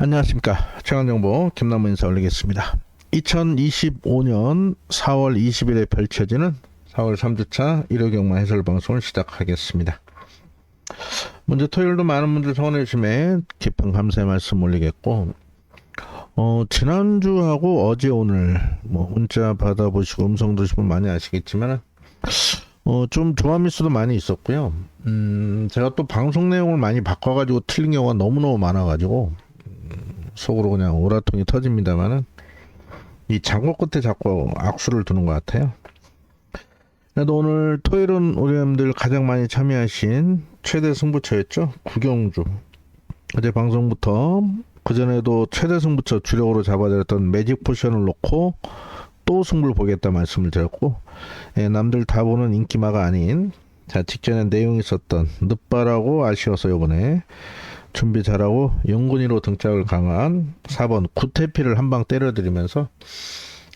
안녕하십니까. 최강정보 김남무 인사 올리겠습니다. 2025년 4월 20일에 펼쳐지는 4월 3주차 일요경마 해설 방송을 시작하겠습니다. 먼저 토요일도 많은 분들 성원해 주심에 깊은 감사의 말씀 올리겠고, 지난주하고 어제 오늘 문자 받아보시고 음성 들으신 분 많이 아시겠지만 좀 조화 밀수도 많이 있었고요. 제가 또 방송 내용을 많이 바꿔가지고 틀린 경우가 너무너무 많아가지고 속으로 그냥 오라통이 터집니다만은 이 장고 끝에 자꾸 악수를 두는 것 같아요. 그래도 오늘 토요일은 우리 여러분들 가장 많이 참여하신 최대 승부처였죠. 구경주. 어제 방송부터 그전에도 최대 승부처 주력으로 잡아드렸던 매직 포션을 놓고 또 승부를 보겠다 말씀을 드렸고, 남들 다 보는 인기마가 아닌 직전에 내용이 있었던 늦바라고 아쉬워서 요번에 준비 잘하고 영군이로 등짝을 강한 4번 구태피를 한방 때려드리면서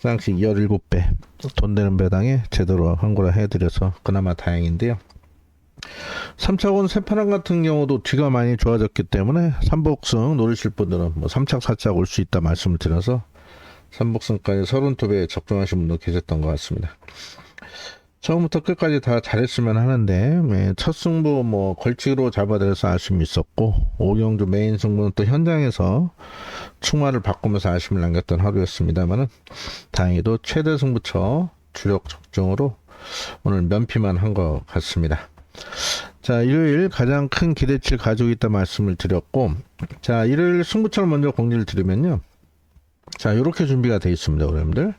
쌍씩 17배 돈 되는 배당에 제대로 한거라 해드려서 그나마 다행인데요. 3차권 세파랑 같은 경우도 뒤가 많이 좋아졌기 때문에 3복승 노리실 분들은 3착 4착 올 수 있다 말씀을 드려서 3복승까지 32배에 적중하신 분도 계셨던 것 같습니다. 처음부터 끝까지 다 잘했으면 하는데 첫 승부 걸치기로 잡아들여서 아쉬움이 있었고, 오경주 메인 승부는 또 현장에서 충마를 바꾸면서 아쉬움을 남겼던 하루였습니다만은 다행히도 최대 승부처 주력 적중으로 오늘 면피만 한 것 같습니다. 자, 일요일 가장 큰 기대치를 가지고 있다 말씀을 드렸고, 자, 일요일 승부처를 먼저 공지를 드리면요. 자, 이렇게 준비가 되어 있습니다, 여러분들.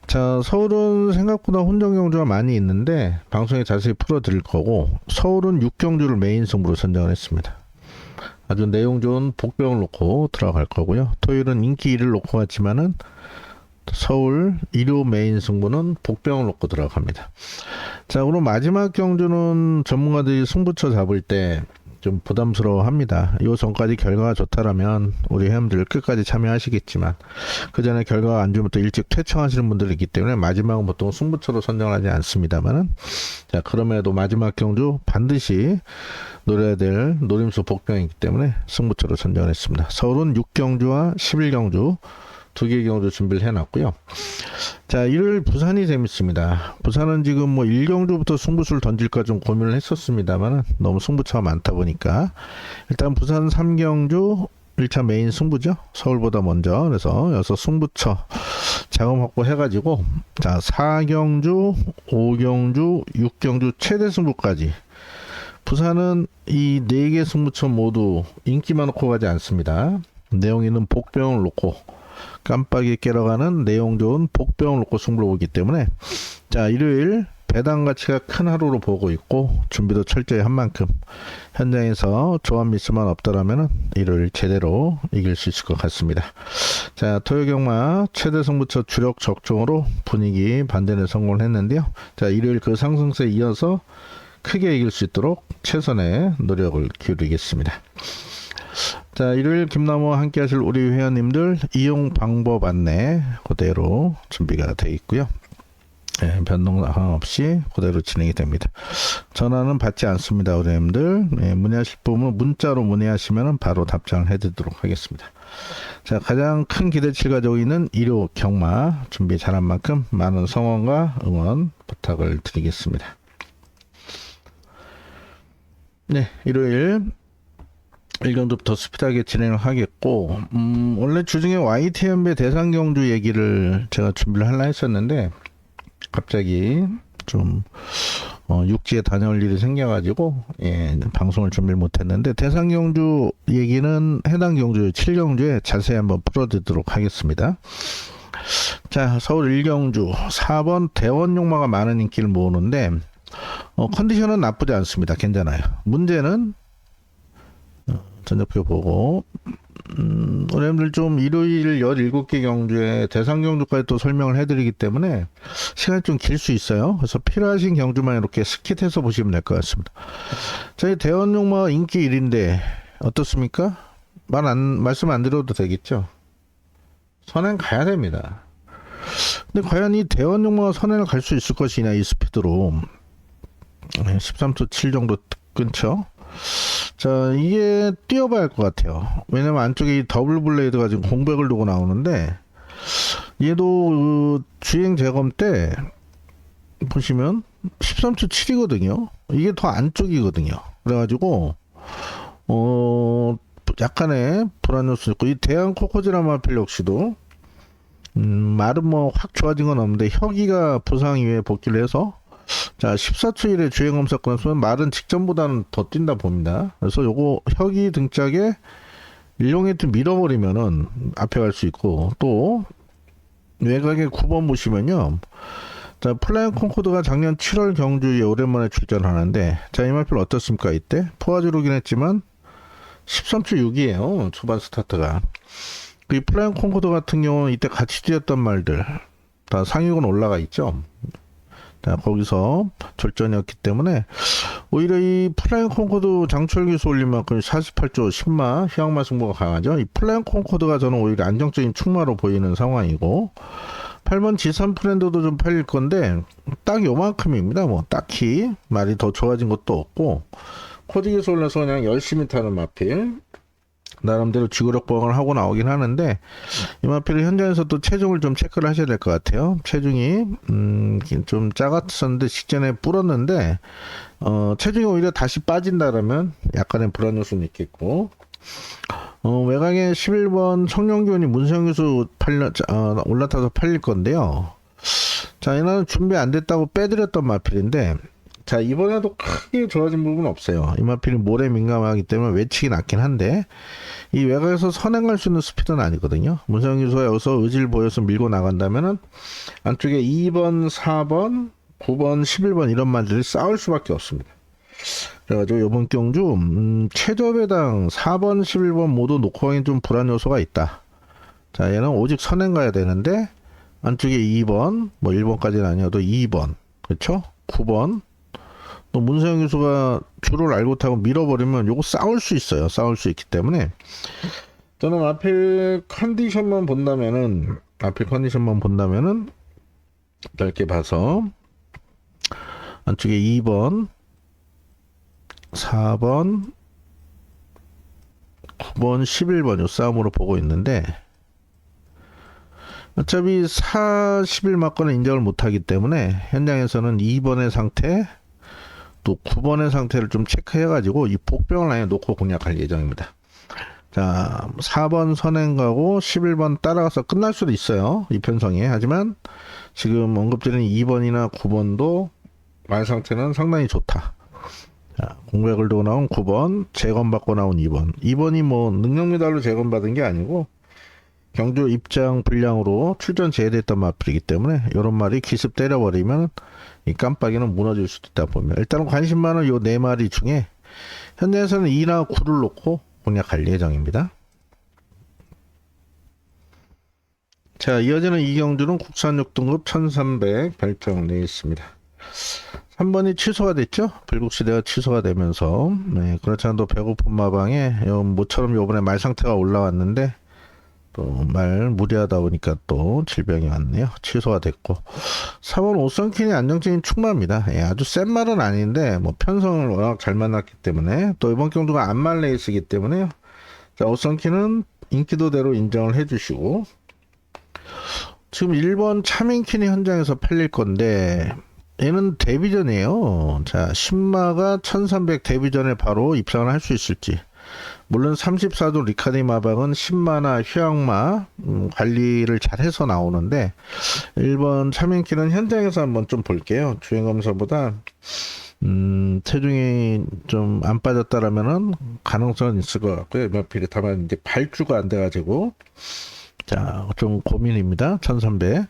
자, 서울은 생각보다 혼전 경주가 많이 있는데 방송에 자세히 풀어드릴 거고, 서울은 6경주를 메인 승부로 선정을 했습니다. 아주 내용 좋은 복병을 놓고 들어갈 거고요. 토요일은 인기 1을 놓고 갔지만은 서울 일요 메인 승부는 복병을 놓고 들어갑니다. 자, 그럼 마지막 경주는 전문가들이 승부처 잡을 때 좀 부담스러워합니다. 요 전까지 결과가 좋다라면 우리 회원들 끝까지 참여하시겠지만 그 전에 결과가 안 좋으면 또 일찍 퇴청하시는 분들이 있기 때문에 마지막은 보통 승부처로 선정하지 않습니다만은, 자, 그럼에도 마지막 경주 반드시 노려야 될 노림수 복병이기 때문에 승부처로 선정을 했습니다. 서울은 6경주와 11경주 두 개의 경주 준비를 해놨고요. 자, 일요일 부산이 재밌습니다. 부산은 지금 1경주부터 승부수를 던질까 좀 고민을 했었습니다만 너무 승부처가 많다 보니까 일단 부산 3경주 1차 메인 승부죠. 서울보다 먼저. 그래서 여기서 승부처 자금 확보해가지고, 자, 4경주, 5경주, 6경주 최대 승부까지. 부산은 이 4개 승부처 모두 인기만 놓고 가지 않습니다. 내용 있는 복병을 놓고 깜빡이 깨러가는 내용 좋은 복병을 놓고 승부를 보기 때문에, 자, 일요일 배당 가치가 큰 하루로 보고 있고 준비도 철저히 한 만큼 현장에서 조합 미스만 없더라면 일요일 제대로 이길 수 있을 것 같습니다. 자, 토요 경마 최대 승부처 주력 적중으로 분위기 반전에 성공을 했는데요. 자, 일요일 그 상승세에 이어서 크게 이길 수 있도록 최선의 노력을 기울이겠습니다. 자, 일요일 김남호와 함께 하실 우리 회원님들 이용 방법 안내 그대로 준비가 되어 있고요. 변동 없이 그대로 진행이 됩니다. 전화는 받지 않습니다, 우리 회원님들. 문의하실 부분 문자로 문의하시면 바로 답장을 해드리도록 하겠습니다. 자, 가장 큰 기대치를 가지고 있는 일요 경마 준비 잘한 만큼 많은 성원과 응원 부탁을 드리겠습니다. 네, 일요일 1경주부터 스피드하게 진행을 하겠고, 원래 주중에 YTN배 대상경주 얘기를 제가 준비를 하려 했었는데 갑자기 좀 육지에 다녀올 일이 생겨가지고 방송을 준비를 못했는데, 대상경주 얘기는 해당 경주 7경주에 자세히 한번 풀어드리도록 하겠습니다. 자, 서울 1경주 4번 대원용마가 많은 인기를 모으는데 컨디션은 나쁘지 않습니다. 괜찮아요. 문제는 전적표 보고 여러분들 좀 일요일 17개 경주에 대상 경주까지 또 설명을 해드리기 때문에 시간이 좀 길 수 있어요. 그래서 필요하신 경주만 이렇게 스킷해서 보시면 될 것 같습니다. 저희 대원용마 인기 1인데 어떻습니까? 말씀 안 드려도 되겠죠? 선행 가야 됩니다. 근데 과연 이 대원용마가 선행을 갈 수 있을 것이냐, 이 스피드로 13초 7 정도 끊죠. 자, 이게 뛰어봐야 할 것 같아요. 왜냐면 안쪽에 이 더블 블레이드가 지금 공백을 두고 나오는데, 얘도 그 주행 재검 때 보시면 13.7이거든요. 이게 더 안쪽이거든요. 그래가지고 약간의 불안 요소 있고, 이 대한 코코지라마필 역시도 말은 뭐 확 좋아진 건 없는데 혁이가 부상 이후에 복귀를 해서 자 14초 1에 주행검 사건 쓰면 말은 직전보다는 더 뛴다 봅니다. 그래서 요거 혁이 등짝에 일용해트 밀어버리면은 앞에 갈 수 있고, 또 외곽에 9번 보시면요, 자 플라잉 콩코드가 작년 7월 경주에 오랜만에 출전하는데, 자 이마필 어떻습니까? 이때 포화주로긴 했지만 13.6이에요 초반 스타트가. 그 플라잉 콩코드 같은 경우는 이때 같이 뛰었던 말들 다 상위권 올라가 있죠. 자, 거기서 절전이었기 때문에 오히려 이 플라잉 콩코드 장철 기수 올린 만큼 48조 10마 휴양마 승부가 강하죠. 이 플라잉 콩코드가 저는 오히려 안정적인 충마로 보이는 상황이고, 8번 G3 프렌드도 좀 팔릴 건데 딱 요만큼입니다. 뭐 딱히 말이 더 좋아진 것도 없고, 코드 기수 올려서 그냥 열심히 타는 마필, 나름대로 지구력 보강을 하고 나오긴 하는데, 이 마필은 현장에서 또 체중을 좀 체크를 하셔야 될 것 같아요. 체중이 좀 작았었는데 직전에 불었는데 체중이 오히려 다시 빠진다라면 약간의 불안 요소는 있겠고, 외곽에 11번 청룡기원이 문세영 교수 올라타서 팔릴 건데요. 자, 얘는 준비 안 됐다고 빼드렸던 마필인데, 자 이번에도 크게 좋아진 부분은 없어요. 이 마필은 모래 민감하기 때문에 외치기 낮긴 한데, 이 외곽에서 선행할 수 있는 스피드는 아니거든요. 문세영 기수가 여기서 의지를 보여서 밀고 나간다면은 안쪽에 2번, 4번, 9번, 11번 이런 말들이 싸울 수밖에 없습니다. 그래가지고 이번 경주 최저배당 4번, 11번 모두 놓고 가긴 좀 불안 요소가 있다. 자, 얘는 오직 선행 가야 되는데 안쪽에 2번, 뭐 1번까지는 아니어도 2번, 그렇죠? 9번. 또 문세영 교수가 줄을 알고 타고 밀어버리면 요거 싸울 수 있어요. 싸울 수 있기 때문에 저는 앞에 컨디션만 본다면은 넓게 봐서 안쪽에 2번, 4번, 9번, 11번 요 싸움으로 보고 있는데, 어차피 40일 맞고는 인정을 못하기 때문에 현장에서는 2번의 상태, 또 9번의 상태를 좀 체크해가지고 이 복병을 아예 놓고 공략할 예정입니다. 자, 4번 선행 가고 11번 따라가서 끝날 수도 있어요, 이 편성에. 하지만 지금 언급드린 2번이나 9번도 말 상태는 상당히 좋다. 자, 공백을 두고 나온 9번, 재검받고 나온 2번. 2번이 뭐 능력 메달로 재검받은 게 아니고 경주 입장 불량으로 출전 제외됐던 마필이기 때문에 이런 말이 기습 때려버리면 이 깜빡이는 무너질 수도 있다 보면, 일단은 관심 많은 요 4마리 중에 현재에서는 2나 9를 놓고 공략할 예정입니다. 자, 이어지는 이 경주는 국산 6등급 1300 발정되어 있습니다. 3번이 취소가 됐죠. 불국시대가 취소가 되면서, 네, 그렇지 않아도 배고픈 마방에 모처럼 요번에 말 상태가 올라왔는데 또 말 무리하다 보니까 또 질병이 왔네요. 취소가 됐고, 4번 오선킨이 안정적인 충마입니다. 예, 아주 센 말은 아닌데 뭐 편성을 워낙 잘 만났기 때문에, 또 이번 경주가 안말 레이스이기 때문에요. 자, 오선킨은 인기도대로 인정을 해주시고, 지금 1번 차민킨이 현장에서 팔릴 건데 얘는 데뷔전이에요. 자, 신마가 1300 데뷔전에 바로 입상을 할 수 있을지. 물론 34도 리카디 마방은 10마나 휴양마 관리를 잘 해서 나오는데, 1번 차민키는 현장에서 한번 좀 볼게요. 주행검사보다 체중이 좀 안 빠졌다라면은 가능성은 있을 것 같고요. 몇필이 다만 이제 발주가 안 돼가지고 자, 좀 고민입니다. 1300.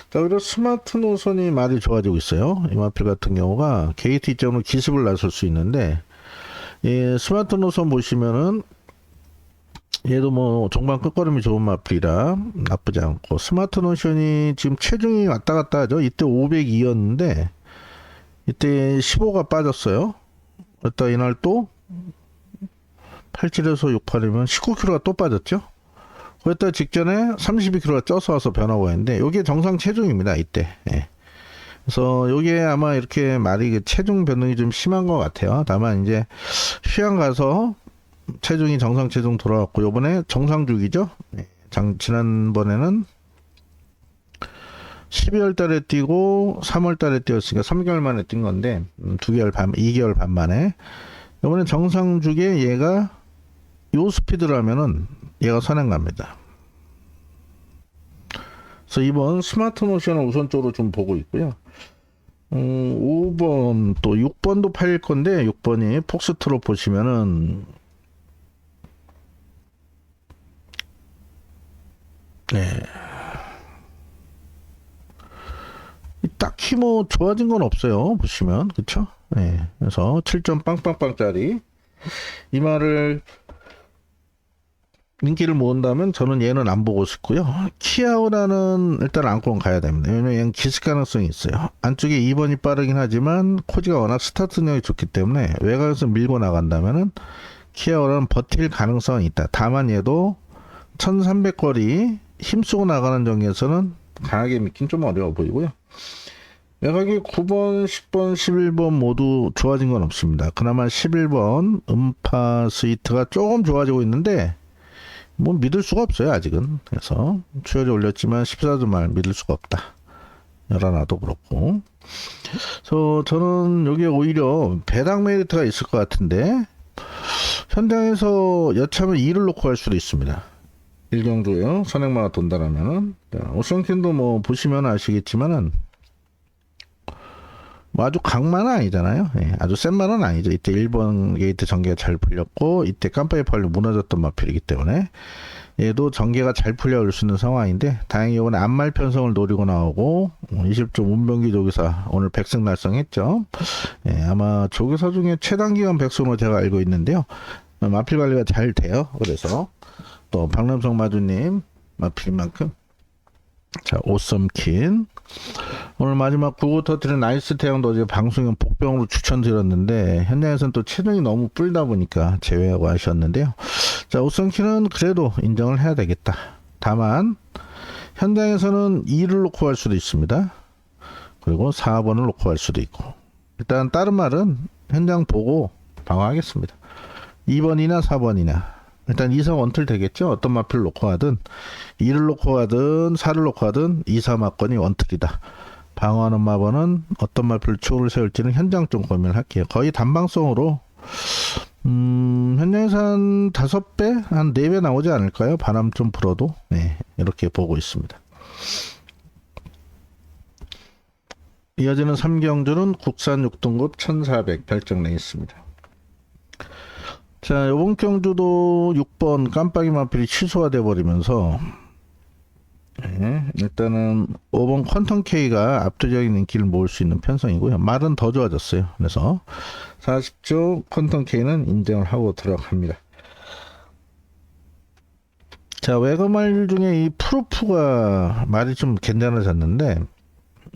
자, 그리고 스마트 노선이 많이 좋아지고 있어요. 이 마필 같은 경우가 게이트 입장으로 기습을 나설 수 있는데, 예, 스마트 노선 보시면은 얘도 뭐 종반 끝걸음이 좋은 마필이라 나쁘지 않고, 스마트 노션이 지금 체중이 왔다 갔다 하죠. 이때 502였는데 이때 15가 빠졌어요. 그랬다 이날 또 87에서 68이면 19kg가 또 빠졌죠. 그랬다 직전에 32kg가 쪄서 와서 변하고 했는데, 이게 정상 체중입니다. 이때. 예. 그래서 요게 아마 이렇게 말이 그 체중 변동이 좀 심한 것 같아요. 다만 이제 휴양 가서 체중이 정상 체중 돌아왔고 요번에 정상 주기죠. 네, 지난번에는 12월 달에 뛰고 3월 달에 뛰었으니까 3개월 만에 뛴 건데 2개월 반 만에 요번에 정상 주기에 얘가 요 스피드라면은 얘가 선행 갑니다. 그래서 이번 스마트 모션을 우선적으로 좀 보고 있고요. 5번 또 6번도 팔릴 건데 6번이 폭스트롯 보시면은 네. 딱히 뭐 좋아진 건 없어요. 보시면 그쵸? 네. 그래서 7점 빵빵빵짜리 이 말을 인기를 모은다면 저는 얘는 안 보고 싶고요. 키아오라는 일단 안건 가야 됩니다. 왜냐면 얘는 기습 가능성이 있어요. 안쪽에 2번이 빠르긴 하지만 코지가 워낙 스타트력이 좋기 때문에 외곽에서 밀고 나간다면은 키아오라는 버틸 가능성이 있다. 다만 얘도 1300거리 힘쓰고 나가는 정에서는 강하게 믿긴 좀 어려워 보이고요. 외곽이 9번, 10번, 11번 모두 좋아진 건 없습니다. 그나마 11번 음파 스위트가 조금 좋아지고 있는데 뭐 믿을 수가 없어요 아직은. 그래서 추여제 올렸지만 14도 말 믿을 수가 없다. 열어놔도 그렇고. 그래서 저는 여기에 오히려 배당 메리트가 있을 것 같은데 현장에서 여차하면 2를 놓고 갈 수도 있습니다. 일경주요 선행마가 돈다라면은 오션킨도 뭐 보시면 아시겠지만은 뭐 아주 강만은 아니잖아요. 예, 아주 센 말은 아니죠. 이때 1번 게이트 전개가 잘 풀렸고 이때 깜빡이 팔려 무너졌던 마필이기 때문에 얘도 전개가 잘 풀려올 수 있는 상황인데 다행히 이번에 안말 편성을 노리고 나오고 20점 운병기 조기사 오늘 백승 달성했죠. 예, 아마 조기사 중에 최단기간 백승으로 제가 알고 있는데요. 마필 관리가 잘 돼요. 그래서 또 박남성 마주님 마필만큼 자 오썸킨 오늘 마지막 9구 터트린 나이스 태양도 어제 방송용 복병으로 추천드렸는데 현장에서는 또 체중이 너무 불다 보니까 제외하고 하셨는데요. 자 오썸킨은 그래도 인정을 해야 되겠다. 다만 현장에서는 2를 놓고 갈 수도 있습니다. 그리고 4번을 놓고 갈 수도 있고 일단 다른 말은 현장 보고 방어하겠습니다. 2번이나 4번이나 일단 2사 원틀 되겠죠. 어떤 마필을 놓고 가든 2를 놓고 가든 4를 놓고 가든 2사 마건이 원틀이다. 방어하는 마번은 어떤 마필 추후를 세울지는 현장 좀 고민을 할게요. 거의 단방성으로 현장에서 한 5배? 한 4배 나오지 않을까요? 바람 좀 불어도 네, 이렇게 보고 있습니다. 이어지는 3경주는 국산 6등급 1400 별정내 있습니다. 자, 요번 경주도 6번 깜빡이 마필이 취소가 돼 버리면서 네, 일단은 5번 퀀텀 K가 압도적인 인기를 모을 수 있는 편성이고요. 말은 더 좋아졌어요. 그래서 40조 퀀텀 K는 인정을 하고 들어갑니다. 자, 외곽말 중에 이 프로프가 말이 좀 괜찮아졌는데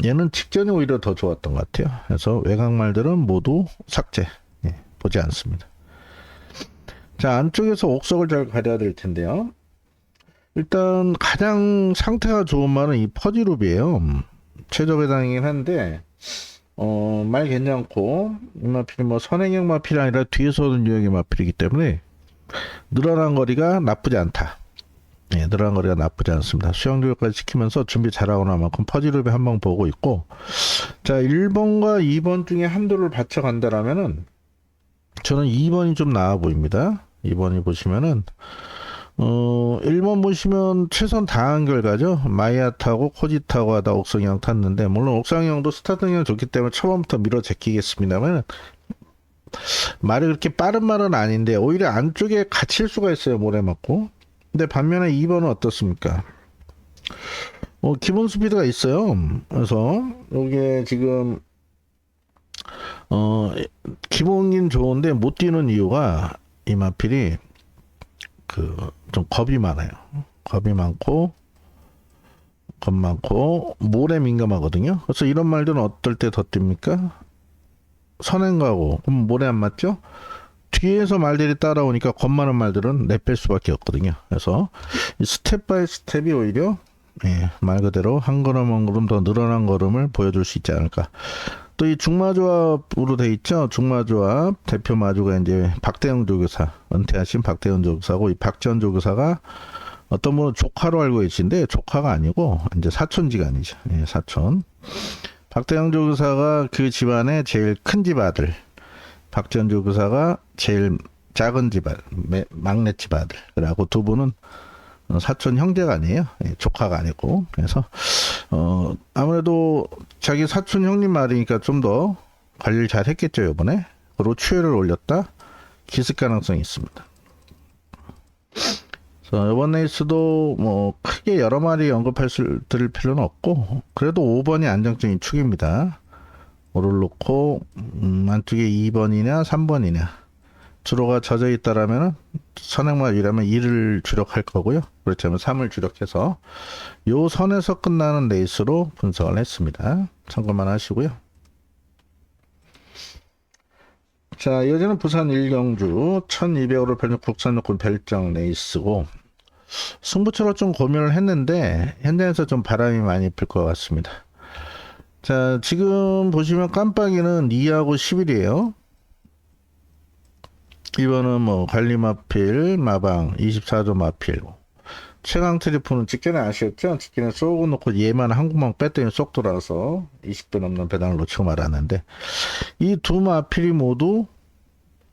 얘는 직전이 오히려 더 좋았던 것 같아요. 그래서 외곽말들은 모두 삭제 보지 않습니다. 자, 안쪽에서 옥석을 잘 가려야 될 텐데요. 일단 가장 상태가 좋은 말은 이 퍼지룹이에요. 최저 배당이긴 한데 말 괜찮고 이 마필이 뭐 선행형 마필이 아니라 뒤에서 오는 유형의 마필이기 때문에 늘어난 거리가 나쁘지 않다. 네, 늘어난 거리가 나쁘지 않습니다. 수영 교육까지 시키면서 준비 잘하고 나만큼 퍼지룹에 한번 보고 있고 자 1번과 2번 중에 한도를 받쳐간다라면은 저는 2번이 좀 나아 보입니다. 2번이 보시면은 1번 보시면 최선 다한 결과죠. 마이아 타고 코지 타고 하다 옥상형 탔는데 물론 옥상형도 스타트형 좋기 때문에 초반부터 밀어 제끼겠습니다만 말이 그렇게 빠른 말은 아닌데 오히려 안쪽에 갇힐 수가 있어요. 모래 맞고. 근데 반면에 2번은 어떻습니까? 기본 스피드가 있어요. 그래서 이게 지금 기본긴 좋은데 못 뛰는 이유가 이 마필이 좀 겁이 많아요. 겁이 많고 겁 많고 모래 민감하거든요. 그래서 이런 말들은 어떨 때 더 뜁니까? 선행 가고 그럼 모래 안 맞죠? 뒤에서 말들이 따라오니까 겁 많은 말들은 내뺄 수밖에 없거든요. 그래서 이 스텝 바이 스텝이 오히려 예, 말 그대로 한 걸음 한 걸음 더 늘어난 걸음을 보여줄 수 있지 않을까. 또 이 중마조합으로 돼 있죠. 중마조합 대표 마주가 이제 박대영 조교사, 은퇴하신 박대영 조교사고, 이 박지원 조교사가 어떤 분은 조카로 알고 계신데 조카가 아니고 이제 사촌지간이죠. 예, 사촌. 박대영 조교사가 그 집안의 제일 큰 집 아들, 박지원 조교사가 제일 작은 집 아들, 막내 집 아들. 그래갖고 두 분은 사촌 형제가 아니에요. 예, 조카가 아니고. 그래서 아무래도 자기 사촌 형님 말이니까 좀 더 관리를 잘 했겠죠, 요번에. 그리고 추회를 올렸다. 기습 가능성이 있습니다. 그래서 이번 레이스도 뭐 크게 여러 마리 드릴 필요는 없고, 그래도 5번이 안정적인 축입니다. 5를 놓고 안쪽에 2번이냐 3번이냐, 주로가 젖어 있다라면 선행마이라면 2를 주력할 거고요. 그렇다면 3을 주력해서 요 선에서 끝나는 레이스로 분석을 했습니다. 참고만 하시고요. 자, 이어지는 부산 일경주 1200으로 별정 국산요건 별정 레이스고, 승부처로 좀 고민을 했는데 현장에서 좀 바람이 많이 불 것 같습니다. 자, 지금 보시면 깜빡이는 2하고 11이에요. 이번은 뭐 관리마필 마방 24조 마필, 최강 트리프는 직전에 아시었죠? 직전에 쏘고 놓고 얘만 한국만 뺐더니 쏙 돌아서 20배 넘는 배당을 놓치고 말았는데, 이 두 마필이 모두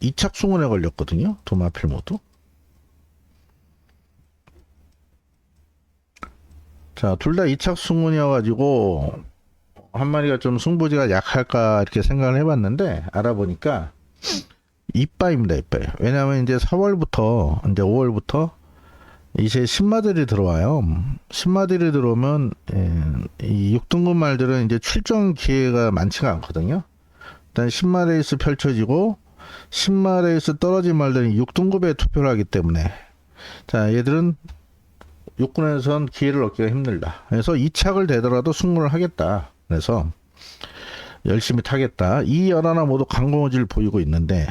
2착 승원에 걸렸거든요. 두 마필 모두. 자, 둘 다 2착 승원이어가지고 한 마리가 좀 승부지가 약할까 이렇게 생각을 해봤는데, 알아보니까 이빠입니다. 이빠. 왜냐하면 이제 4월부터 이제 5월부터 이제 신마들이 들어와요. 신마들이 들어오면 이 6등급 말들은 이제 출전 기회가 많지가 않거든요. 일단 신마 레이스 펼쳐지고 신마 레이스 떨어진 말들은 6등급에 투표를 하기 때문에, 자, 얘들은 육군에선 기회를 얻기가 힘들다. 그래서 2착을 되더라도 승부를 하겠다. 그래서 열심히 타겠다. 이 연하나 모두 강공의지를 보이고 있는데,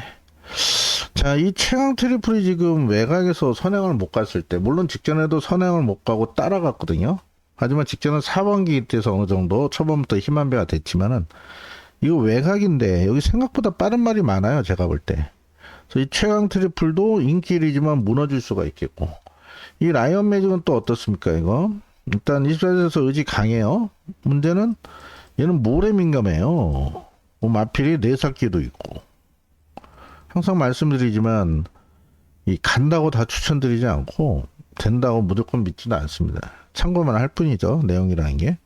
자, 이 최강 트리플이 지금 외곽에서 선행을 못 갔을 때, 물론 직전에도 선행을 못 가고 따라갔거든요. 하지만 직전은 4번기 때에서 어느 정도 초반부터 힘한 배가 됐지만은, 이거 외곽인데 여기 생각보다 빠른 말이 많아요, 제가 볼 때. 그래서 이 최강 트리플도 인기이지만 무너질 수가 있겠고, 이 라이언 매직은 또 어떻습니까, 이거? 일단 24세에서 의지 강해요. 문제는 얘는 모래 민감해요. 뭐 마필이 4살기도 있고. 항상 말씀드리지만 이 간다고 다 추천드리지 않고 된다고 무조건 믿지는 않습니다. 참고만 할 뿐이죠, 내용이라는 게.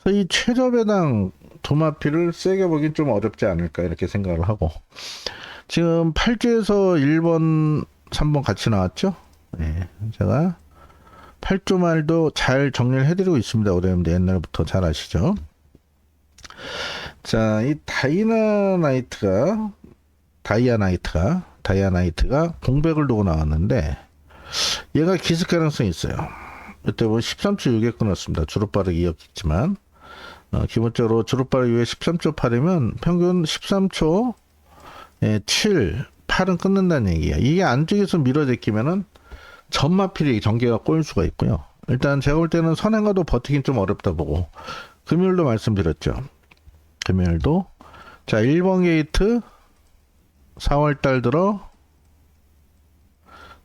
그래서 이 최저배당 두 마필을 세게 보긴 좀 어렵지 않을까 이렇게 생각을 하고, 지금 8조에서 1번 3번 같이 나왔죠. 네, 제가 8조 말도 잘 정리를 해드리고 있습니다. 오래전부터 옛날부터 잘 아시죠. 자, 이 다이아나이트가 공백을 두고 나왔는데, 얘가 기습 가능성이 있어요. 이때 보면 13초 6에 끊었습니다. 주루빠르기 이었겠지만, 기본적으로 주루빠르기 이후에 13초 8이면 평균 13초 7, 8은 끊는다는 얘기야. 이게 안쪽에서 밀어제끼면은 전마필이 전개가 꼬일 수가 있고요. 일단 제가 볼 때는 선행가도 버티긴 좀 어렵다 보고, 금요일도 말씀드렸죠. 금요일도, 자, 1번 게이트 4월달 들어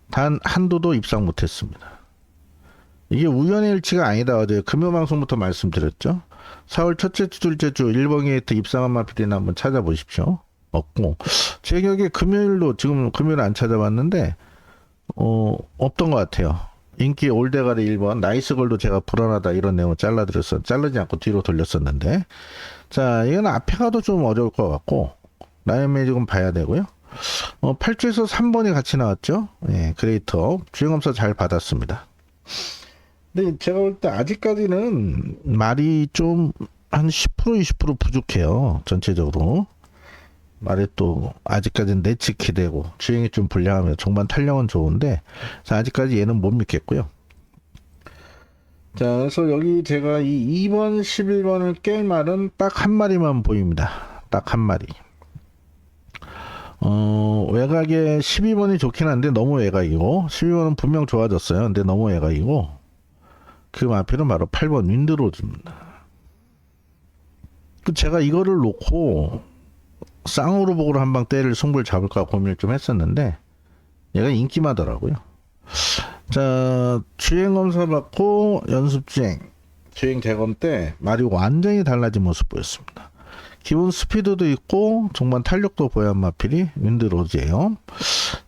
단 한도도 입상 못했습니다. 이게 우연의 일치가 아니다. 어제 금요 방송부터 말씀드렸죠. 4월 첫째 주, 둘째 주 1번 게이트 입상한 마필이나 한번 찾아보십시오. 없고, 제 기억에 금요일도, 지금 금요일 안 찾아봤는데 없던 것 같아요. 인기 올대가리 1번 나이스걸도 제가 불안하다 이런 내용을 자르지 않고 뒤로 돌렸었는데, 자, 이건 앞에 가도 좀 어려울 것 같고, 라이언 매직은 봐야 되고요. 8주에서 3번이 같이 나왔죠. 예, 그레이터 주행검사 잘 받았습니다. 근데 제가 볼 때 아직까지는 말이 좀 한 10% 20% 부족해요. 전체적으로 말이 또 아직까지는 내치기 되고 주행이 좀 불량하면 종반 탄력은 좋은데, 아직까지 얘는 못 믿겠고요. 자, 그래서 여기 제가 이 2번 11번을 깰 말은 딱 한 마리만 보입니다. 딱 한 마리. 외곽에 12번이 좋긴 한데 너무 외곽이고, 12번은 분명 좋아졌어요. 근데 너무 외곽이고, 그 마필은 바로 8번 윈드로즈입니다. 제가 이거를 놓고 쌍으로 보고로 한방 때릴 승부를 잡을까 고민을 좀 했었는데 얘가 인기마더라고요. 자, 주행 검사 받고 연습 주행 재검 때 말이 완전히 달라진 모습 보였습니다. 기본 스피드도 있고 정말 탄력도 보여한 마필이 윈드로즈예요.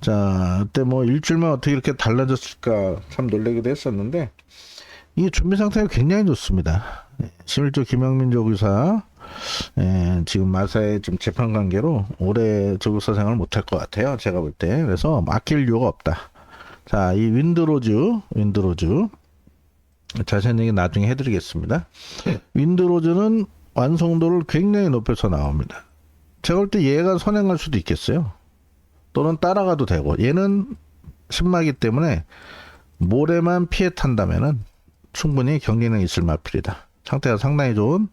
자, 그때 뭐 일주일만 어떻게 이렇게 달라졌을까 참 놀라기도 했었는데 이게 준비 상태가 굉장히 좋습니다. 심일조 김영민 조교사 지금 마사의 좀 재판 관계로 오래 조교사 생활을 못할 것 같아요. 제가 볼 때. 그래서 맡길 이유가 없다. 자, 이 윈드로즈 자세한 얘기 나중에 해드리겠습니다. 윈드로즈는 완성도를 굉장히 높여서 나옵니다. 제가 볼 때 얘가 선행할 수도 있겠어요. 또는 따라가도 되고 얘는 신마기 때문에 모래만 피해 탄다면은 충분히 경기는 있을 마필이다. 상태가 상당히 좋은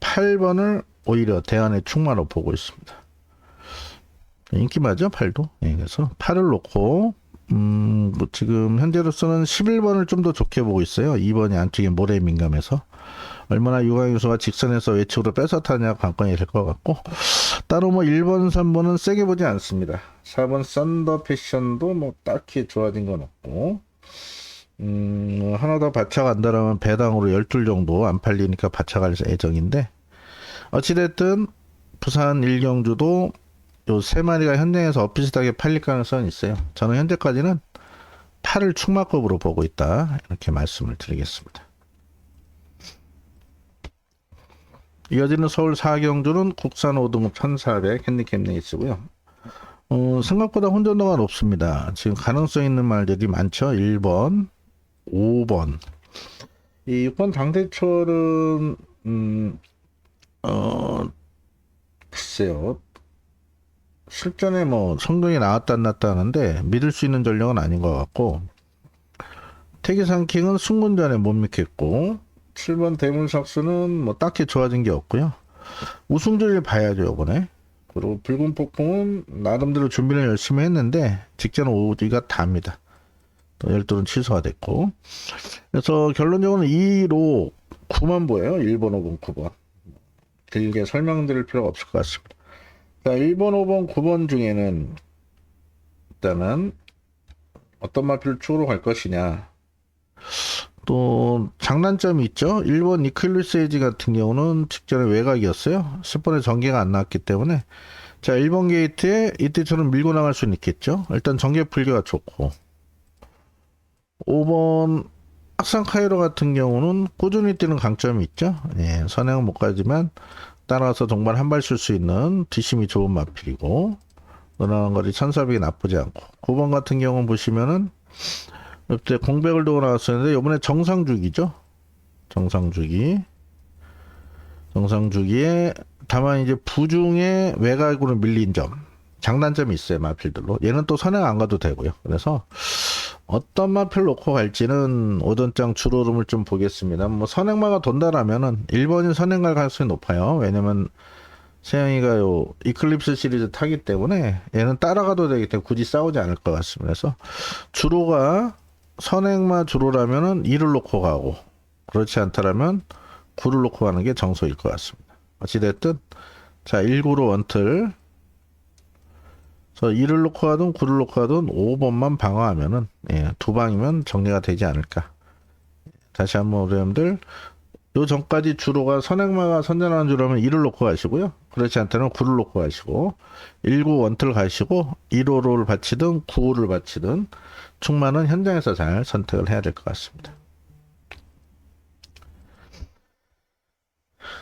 8번을 오히려 대안의 충마로 보고 있습니다. 인기마죠 8도. 그래서 8을 놓고 뭐 지금 현재로서는 11번을 좀 더 좋게 보고 있어요. 2번이 안쪽에 모래에 민감해서 얼마나 유광유수가 직선에서 외측으로 뺏어 타냐 관건이 될 것 같고 따로 뭐 1번 3번은 세게 보지 않습니다. 4번 썬더 패션도 뭐 딱히 좋아진 건 없고 하나 더 바쳐간다라면 배당으로 12 정도 안 팔리니까 바쳐갈 예정인데 어찌됐든 부산 일경주도 요 세 마리가 현장에서 엇비슷하게 팔릴 가능성은 있어요. 저는 현재까지는 8을 충마급으로 보고 있다 이렇게 말씀을 드리겠습니다. 이어지는 서울 4경주는 국산 5등급 1400 핸디캡 레이스고요. 생각보다 혼전도가 높습니다. 지금 가능성 있는 말들이 많죠. 1번 5번 이 6번 당대철은 글쎄요 실전에 뭐 성능이 나왔다 안 났다 하는데 믿을 수 있는 전력은 아닌 것 같고 태기상킹은 승군전에 못 믿겠고 7번 대문삭수는 뭐 딱히 좋아진 게 없고요. 우승전을 봐야죠 이번에. 그리고 붉은 폭풍은 나름대로 준비를 열심히 했는데 직전 오디가 답니다. 또 12는 취소가 됐고 그래서 결론적으로는 2로 9만 보여요. 1번 5번 9번 길게 설명드릴 필요가 없을 것 같습니다. 자, 1번 5번 9번 중에는 일단은 어떤 마필을 축으로 갈 것이냐 또 장단점이 있죠. 1번 니클리스 에지 같은 경우는 직전에 외곽이었어요. 10번에 전개가 안 나왔기 때문에 자 1번 게이트에 이때처럼 밀고 나갈 수는 있겠죠. 일단 전개 풀기가 좋고 5번 악산 카이로 같은 경우는 꾸준히 뛰는 강점이 있죠. 선행은 못 가지만 따라서 정말 한 발 쓸 수 있는 뒷심이 좋은 마필이고 늘어난 거리 1400이 나쁘지 않고 9번 같은 경우는 보시면은 그때 공백을 두고 나왔었는데 이번에 정상주기죠. 정상주기에 다만 이제 부중에 외곽으로 밀린 점 장단점이 있어요. 마필들로 얘는 또 선행 안 가도 되고요. 그래서 어떤 마필 놓고 갈지는 오전장 주로름을 좀 보겠습니다. 뭐 선행마가 돈다라면은 1번이 선행 갈 가능성이 높아요. 왜냐면 세영이가 요 이클립스 시리즈 타기 때문에 얘는 따라가도 되기 때문에 굳이 싸우지 않을 것 같습니다. 그래서 주로가 선행마 주로라면은 2를 놓고 가고 그렇지 않다라면 9를 놓고 가는 게 정석일 것 같습니다. 어찌됐든 자 1구로 원틀 2를 놓고 가든 9를 놓고 가든 5번만 방어하면은 두 방이면 정리가 되지 않을까. 다시 한번 여러분들 요 전까지 주로가 선행마가 선전하는 주로면 2를 놓고 가시고요. 그렇지 않다면 9를 놓고 가시고 1구 원틀 가시고 1호를 바치든 9호를 바치든 충만은 현장에서 잘 선택을 해야 될 것 같습니다.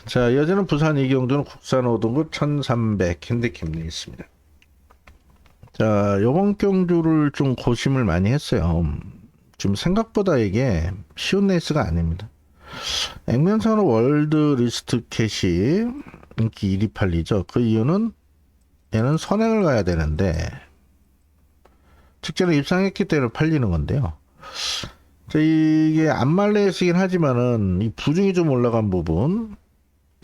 자, 이어지는 부산 이경주는 국산 5등급 1300 핸디캡 레이스입니다. 자, 요번 경주를 좀 고심을 많이 했어요. 좀 생각보다 이게 쉬운 레이스가 아닙니다. 액면상으로 월드 리스트 캣이 인기 1위 팔리죠. 그 이유는 얘는 선행을 가야 되는데 직전에 입상했기 때문에 팔리는 건데요. 자, 이게 안말레이스긴 하지만은 이 부중이 좀 올라간 부분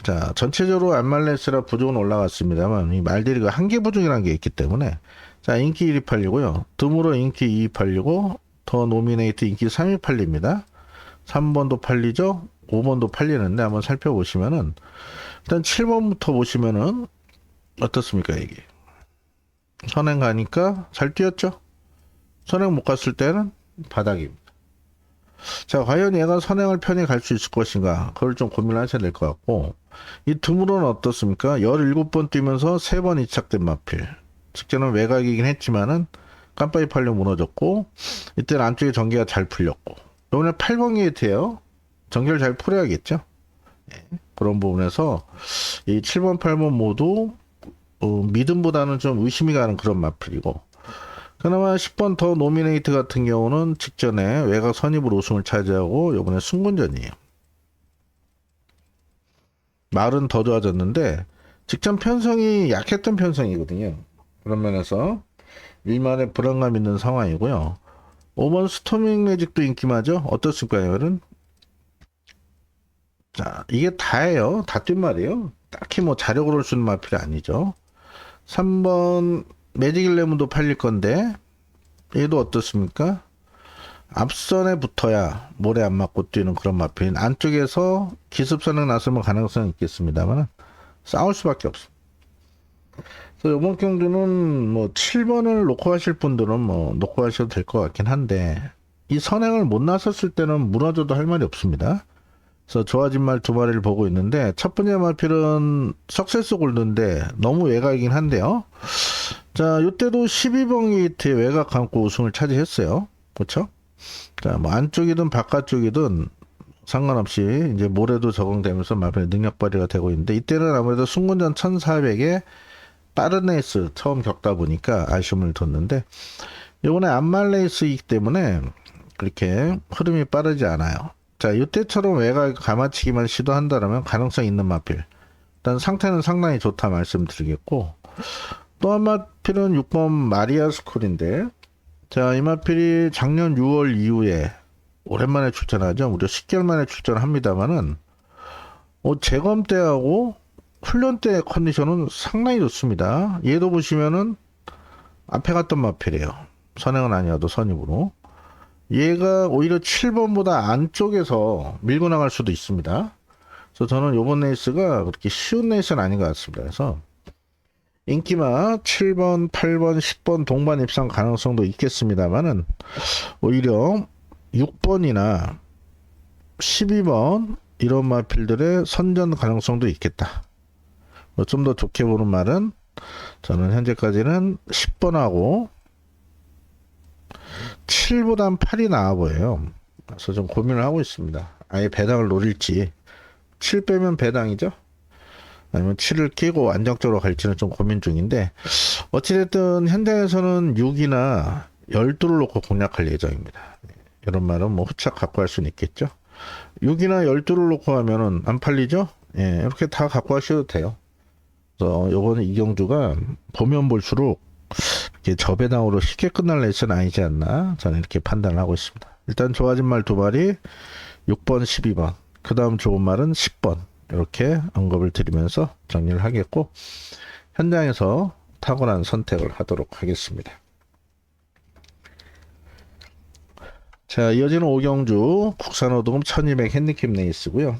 자 전체적으로 안말레이스라 부중은 올라갔습니다만 이 말들이 한계 부중이라는 게 있기 때문에 자 인기 1위 팔리고요. 드물어 인기 2위 팔리고 더 노미네이트 인기 3위 팔립니다. 3번도 팔리죠? 5번도 팔리는데 한번 살펴보시면은 일단 7번부터 보시면은 어떻습니까 이게? 선행 가니까 잘 뛰었죠? 선행 못 갔을 때는 바닥입니다. 자, 과연 얘가 선행을 편히 갈 수 있을 것인가? 그걸 좀 고민을 하셔야 될 것 같고, 이 드물은 어떻습니까? 17번 뛰면서 3번 이착된 마필. 직전은 외곽이긴 했지만은 깜빡이 팔려 무너졌고, 이때는 안쪽에 전개가 잘 풀렸고, 이번에 8번 게이트예요. 전개를 잘 풀어야겠죠? 그런 부분에서 이 7번, 8번 모두 믿음보다는 좀 의심이 가는 그런 마필이고, 그나마 10번 더 노미네이트 같은 경우는 직전에 외곽 선입으로 우승을 차지하고 이번에 승군전이에요. 말은 더 좋아졌는데 직전 편성이 약했던 편성이거든요. 그런 면에서 일말의 불안감 있는 상황이고요. 5번 스토밍 매직도 인기마죠. 어떻습니까 이거는? 자, 이게 다예요. 다 뛴 말이에요. 딱히 뭐 자력으로 올 수 있는 마필이 아니죠. 3번 매직 일레븐도 팔릴 건데 얘도 어떻습니까? 앞선에 붙어야 모래 안 맞고 뛰는 그런 마필인 안쪽에서 기습선행 나서면 가능성이 있겠습니다만 싸울 수밖에 없습니다. 그래서 이번 경주는 뭐 7번을 놓고 가실 분들은 뭐 놓고 가셔도 될 것 같긴 한데 이 선행을 못 나섰을 때는 무너져도 할 말이 없습니다. 그래서 좋아진 말 두 마리를 보고 있는데 첫 번째 마필은 석세스 골드인데 너무 외곽이긴 한데요. 자, 이때도 12번 게이트에 외곽 감고 우승을 차지했어요. 그렇죠? 자, 뭐 안쪽이든 바깥쪽이든 상관없이 이제 모래도 적응되면서 마필 능력 발휘가 되고 있는데 이때는 아무래도 승군전 1400에 빠른 레이스 처음 겪다 보니까 아쉬움을 뒀는데 이번에 안말 레이스이기 때문에 그렇게 흐름이 빠르지 않아요. 자, 이때처럼 외곽 가마치기만 시도한다면 가능성 있는 마필. 일단 상태는 상당히 좋다 말씀드리겠고 또 한 마필은 6번 마리아 스쿨인데 자, 이 마필이 작년 6월 이후에 오랜만에 출전하죠. 무려 10개월 만에 출전합니다만은 재검 때하고 훈련 때 컨디션은 상당히 좋습니다. 얘도 보시면은 앞에 갔던 마필이에요. 선행은 아니어도 선입으로. 얘가 오히려 7번보다 안쪽에서 밀고 나갈 수도 있습니다. 그래서 저는 이번 레이스가 그렇게 쉬운 레이스는 아닌 것 같습니다. 그래서 인기마 7번, 8번, 10번 동반 입상 가능성도 있겠습니다만은 오히려 6번이나 12번 이런 마필들의 선전 가능성도 있겠다. 좀 더 좋게 보는 말은 저는 현재까지는 10번하고 7보단 8이 나아 보여요. 그래서 좀 고민을 하고 있습니다. 아예 배당을 노릴지 7 빼면 배당이죠. 아니면 7을 끼고 안정적으로 갈지는 좀 고민 중인데 어찌됐든 현장에서는 6이나 12를 놓고 공략할 예정입니다. 이런 말은 뭐 후착 갖고 할 수는 있겠죠. 6이나 12를 놓고 하면은 안 팔리죠. 예, 이렇게 다 갖고 하셔도 돼요. 그래서 요번에 이경주가 보면 볼수록 이렇게 저배당으로 쉽게 끝날 레이스는 아니지 않나 저는 이렇게 판단을 하고 있습니다. 일단 좋아진 말 두 마리 6번 12번 그 다음 좋은 말은 10번 이렇게 언급을 드리면서 정리를 하겠고 현장에서 탁월한 선택을 하도록 하겠습니다. 자, 이어지는 오경주 국산호두금 1200 핸디캡 레이스고요.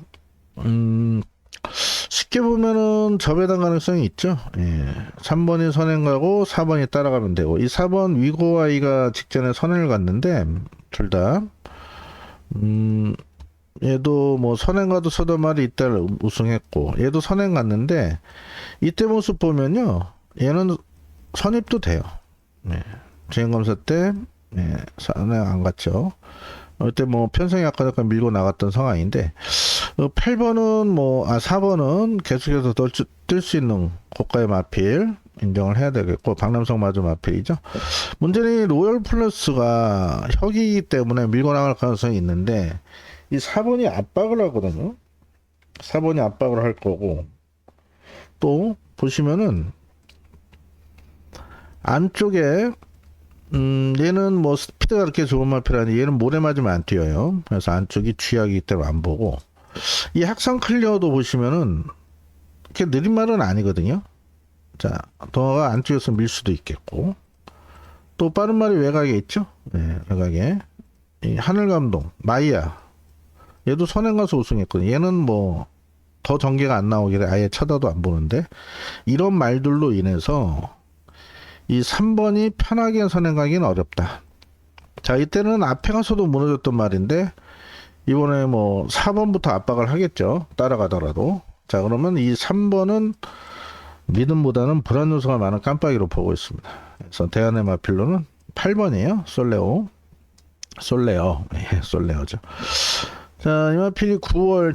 쉽게 보면은 저배당 가능성이 있죠. 예. 3번이 선행 가고 4번이 따라가면 되고 이 4번 위고아이가 직전에 선행을 갔는데 둘 다 얘도 뭐 선행 가도 서더말이 이때 우승했고 얘도 선행 갔는데 이때 모습 보면요 얘는 선입도 돼요. 예. 주행검사 때 선행 안 갔죠. 그때 뭐 편성이 약간 밀고 나갔던 상황인데 8번은 4번은 계속해서 뜰 수 있는 고가의 마필 인정을 해야 되겠고 박남성 마저 마필이죠. 문제는 로열 플러스가 혁이기 때문에 밀고 나갈 가능성이 있는데 이 4번이 압박을 하거든요. 4번이 압박을 할 거고 또 보시면은 안쪽에 얘는 뭐 스피드가 그렇게 좋은 마필 얘는 모래 맞으면 안 뛰어요. 그래서 안쪽이 쥐약이기 때문에 안 보고 이 학상 클리어도 보시면은 이렇게 느린 말은 아니거든요. 자, 동화가 안쪽에서 밀 수도 있겠고 또 빠른 말이 외곽에 있죠. 네, 외곽에 이 하늘감동 마이야 얘도 선행 가서 우승했거든요. 얘는 뭐 더 전개가 안 나오길래 아예 쳐다도 안 보는데, 이런 말들로 인해서 이 3번이 편하게 선행 가기는 어렵다. 자, 이때는 앞에 가서도 무너졌던 말인데 이번에 뭐 4번부터 압박을 하겠죠. 따라가더라도. 자, 그러면 이 3번은 믿음보다는 불안 요소가 많은 깜빡이로 보고 있습니다. 그래서 대안의 마필로는 8번이에요. 솔레어. 예, 솔레어죠. 자, 이 마필이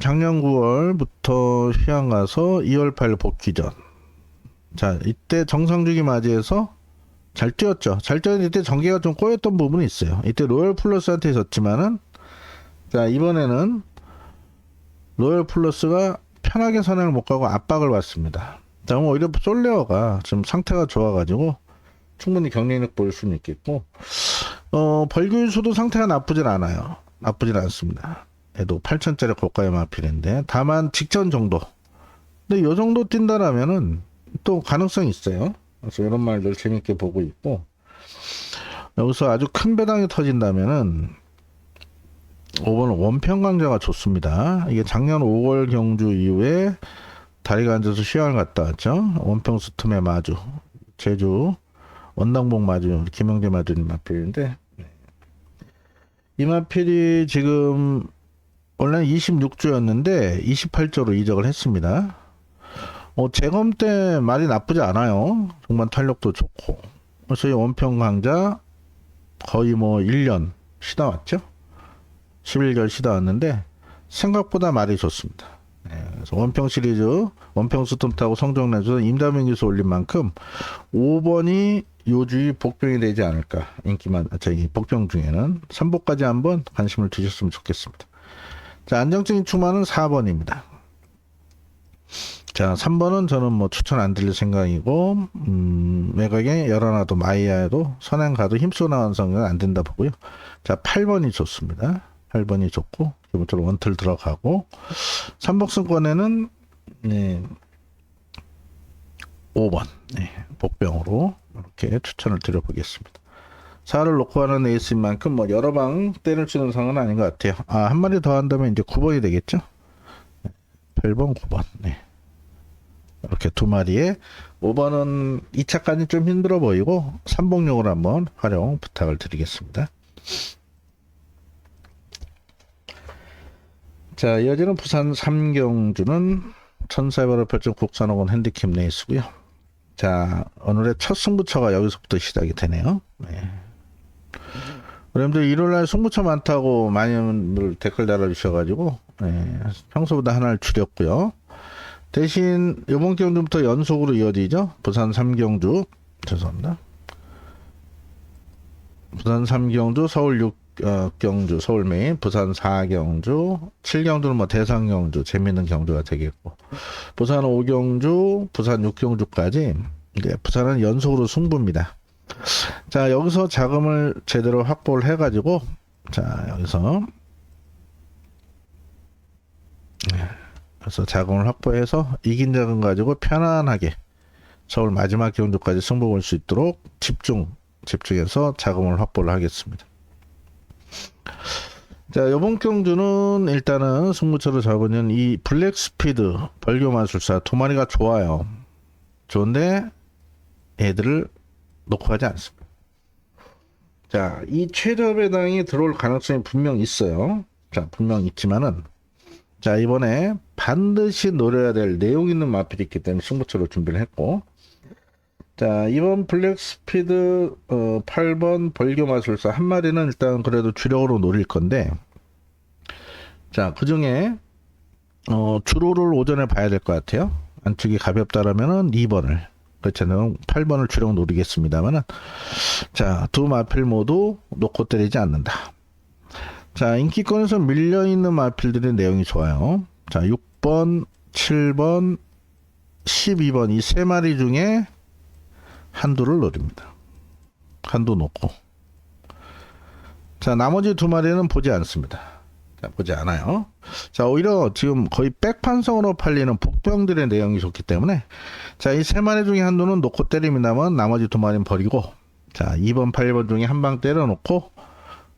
작년 9월부터 휴양 가서 2월 8일 복귀전. 자, 이때 정상주기 맞이해서 잘 뛰었죠. 잘 뛰었는데 이때 전개가 좀 꼬였던 부분이 있어요. 이때 로열 플러스한테 졌지만은, 자, 이번에는 로열 플러스가 편하게 선행을 못 가고 압박을 받습니다. 자, 그럼 오히려 솔레어가 지금 상태가 좋아가지고 충분히 경쟁력 보일 수는 있겠고, 벌교유수도 상태가 나쁘진 않아요. 나쁘진 않습니다. 얘도 8천짜리 고가의 마필인데, 다만 직전 정도. 근데 요 정도 뛴다라면은 또 가능성이 있어요. 그래서 이런 말들 재밌게 보고 있고, 여기서 아주 큰 배당이 터진다면은 5번은 원평강자가 좋습니다. 이게 작년 5월 경주 이후에 다리가 앉아서 휴양을 갔다 왔죠. 원평수 틈의 마주, 제주 원당봉 마주, 김영재 마주님 마필인데, 이 마필이 지금 원래는 26주였는데 28조로 이적을 했습니다. 재검 때 말이 나쁘지 않아요. 정말 탄력도 좋고. 그래서 이 원평 강자 거의 뭐 1년 쉬다 왔죠. 11개월 쉬다 왔는데 생각보다 말이 좋습니다. 네, 그래서 원평 시리즈, 원평 스톰 타고 성적 내줘서 임다민 기수 올린 만큼 5번이 요주의 복병이 되지 않을까. 저기 복병 중에는 3복까지 한번 관심을 두셨으면 좋겠습니다. 자, 안정적인 추마는 4번입니다. 자, 3번은 저는 뭐 추천 안 드릴 생각이고, 외곽에 열어놔도 마이야에도 선행 가도 힘쓰고 나온 성격은 안 된다 보고요. 자, 8번이 좋습니다. 8번이 좋고, 기본적으로 원틀 들어가고, 3복승권에는, 네, 5번, 네, 복병으로 이렇게 추천을 드려보겠습니다. 4를 놓고 하는 에이스인 만큼 뭐 여러 방 때를 치는 상은 아닌 것 같아요. 한 마리 더 한다면 이제 9번이 되겠죠? 8번, 9번. 네. 이렇게 두 마리에 5번은 2차까지 좀 힘들어 보이고 3복용으로 한번 활용 부탁을 드리겠습니다. 자, 이어지는 부산 삼경주는 1400원 별점 국산호건 핸디캡 레이스고요. 자, 오늘의 첫 승부처가 여기서부터 시작이 되네요. 네. 여러분들 일요일날 승부처 많다고 많이들 댓글 달아주셔가지고, 네, 평소보다 하나를 줄였고요. 대신 이번 경주부터 연속으로 이어지죠. 부산 3경주, 죄송합니다. 부산 3경주, 서울 6경주, 서울 메인, 부산 4경주, 7경주는 뭐 대상경주, 재밌는 경주가 되겠고, 부산 5경주, 부산 6경주까지, 이제 부산은 연속으로 승부입니다. 자, 여기서 자금을 제대로 확보를 해가지고, 자, 여기서 그래서 자금을 확보해서 이긴 자금 가지고 편안하게 서울 마지막 경주까지 승부 볼 수 있도록 집중해서 자금을 확보를 하겠습니다. 자, 이번 경주는 일단은 승부처를 잡으면 이 블랙스피드 벌교마술사 두 마리가 좋아요. 좋은데 애들을 놓고 가지 않습니다. 자, 이 최저 배당이 들어올 가능성이 분명 있어요. 자, 분명 있지만은, 자, 이번에 반드시 노려야 될 내용 있는 마필이 있기 때문에 승부처로 준비를 했고, 자, 이번 블랙스피드 8번 벌교마술사 한 마리는 일단 그래도 주력으로 노릴 건데, 자, 그 중에 주로를 오전에 봐야 될 것 같아요. 안쪽이 가볍다라면은 2번을, 그렇잖아요. 8번을 주력 노리겠습니다만은, 자, 두 마필 모두 놓고 때리지 않는다. 자, 인기권에서 밀려있는 마필들의 내용이 좋아요. 자, 6번, 7번, 12번 이 세 마리 중에 한두를 노립니다. 한두 놓고. 자, 나머지 두 마리는 보지 않습니다. 자, 보지 않아요. 자, 오히려 지금 거의 백판성으로 팔리는 복병들의 내용이 좋기 때문에, 자, 이 세 마리 중에 한두는 놓고 때립니다만 나머지 두 마리는 버리고, 자, 2번, 8번 중에 한 방 때려놓고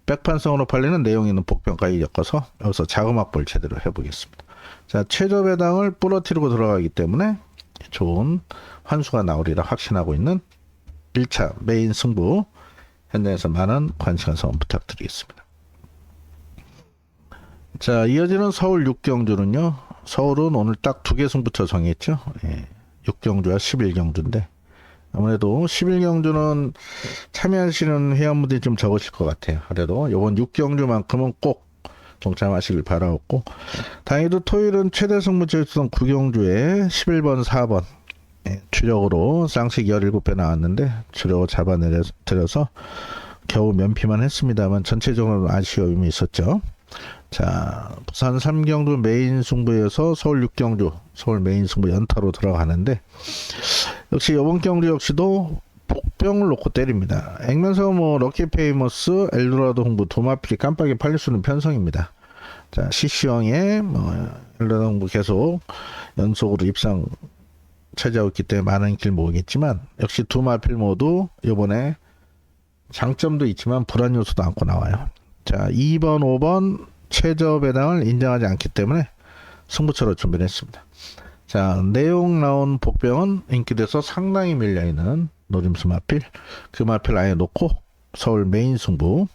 백판성으로 팔리는 내용 있는 복병까지 엮어서 여기서 자금 확보를 제대로 해보겠습니다. 자, 최저 배당을 부러뜨리고 들어가기 때문에 좋은 환수가 나오리라 확신하고 있는 1차 메인 승부, 현장에서 많은 관심 성원 부탁드리겠습니다. 자, 이어지는 서울 6경주는요. 서울은 오늘 딱 2개 승부처 정했죠. 6경주와 11경주인데 아무래도 11경주는 참여하시는 회원분들이 좀 적으실 것 같아요. 그래도 이번 6경주만큼은 꼭 동참하시길 바라고, 다행히도 토요일은 최대 승부처였던 9경주에 11번, 4번 주력으로 쌍식 17배 나왔는데 주력을 잡아내려서 겨우 면피만 했습니다만 전체적으로 아쉬움이 있었죠. 자, 부산 3경주 메인 승부에서 서울 6경주, 서울 메인 승부 연타로 들어가는데 역시 이번 경주 역시도 복병을 놓고 때립니다. 액면서 뭐 럭키페이머스, 엘도라도 홍보 두 마필이 깜빡이 팔릴 수 있는 편성입니다. 자, CC형의 엘도라도 홍보 계속 연속으로 입상 차지하고 있기 때문에 많은 인기를 모으겠지만 역시 두 마필 모두 이번에 장점도 있지만 불안 요소도 안고 나와요. 자, 2번, 5번 최저 배당을 인정하지 않기 때문에 승부처로 준비를 했습니다. 자, 내용 나온 복병은 인기돼서 상당히 밀려있는 노림수 마필, 그 마필 아예 놓고 서울 메인 승부.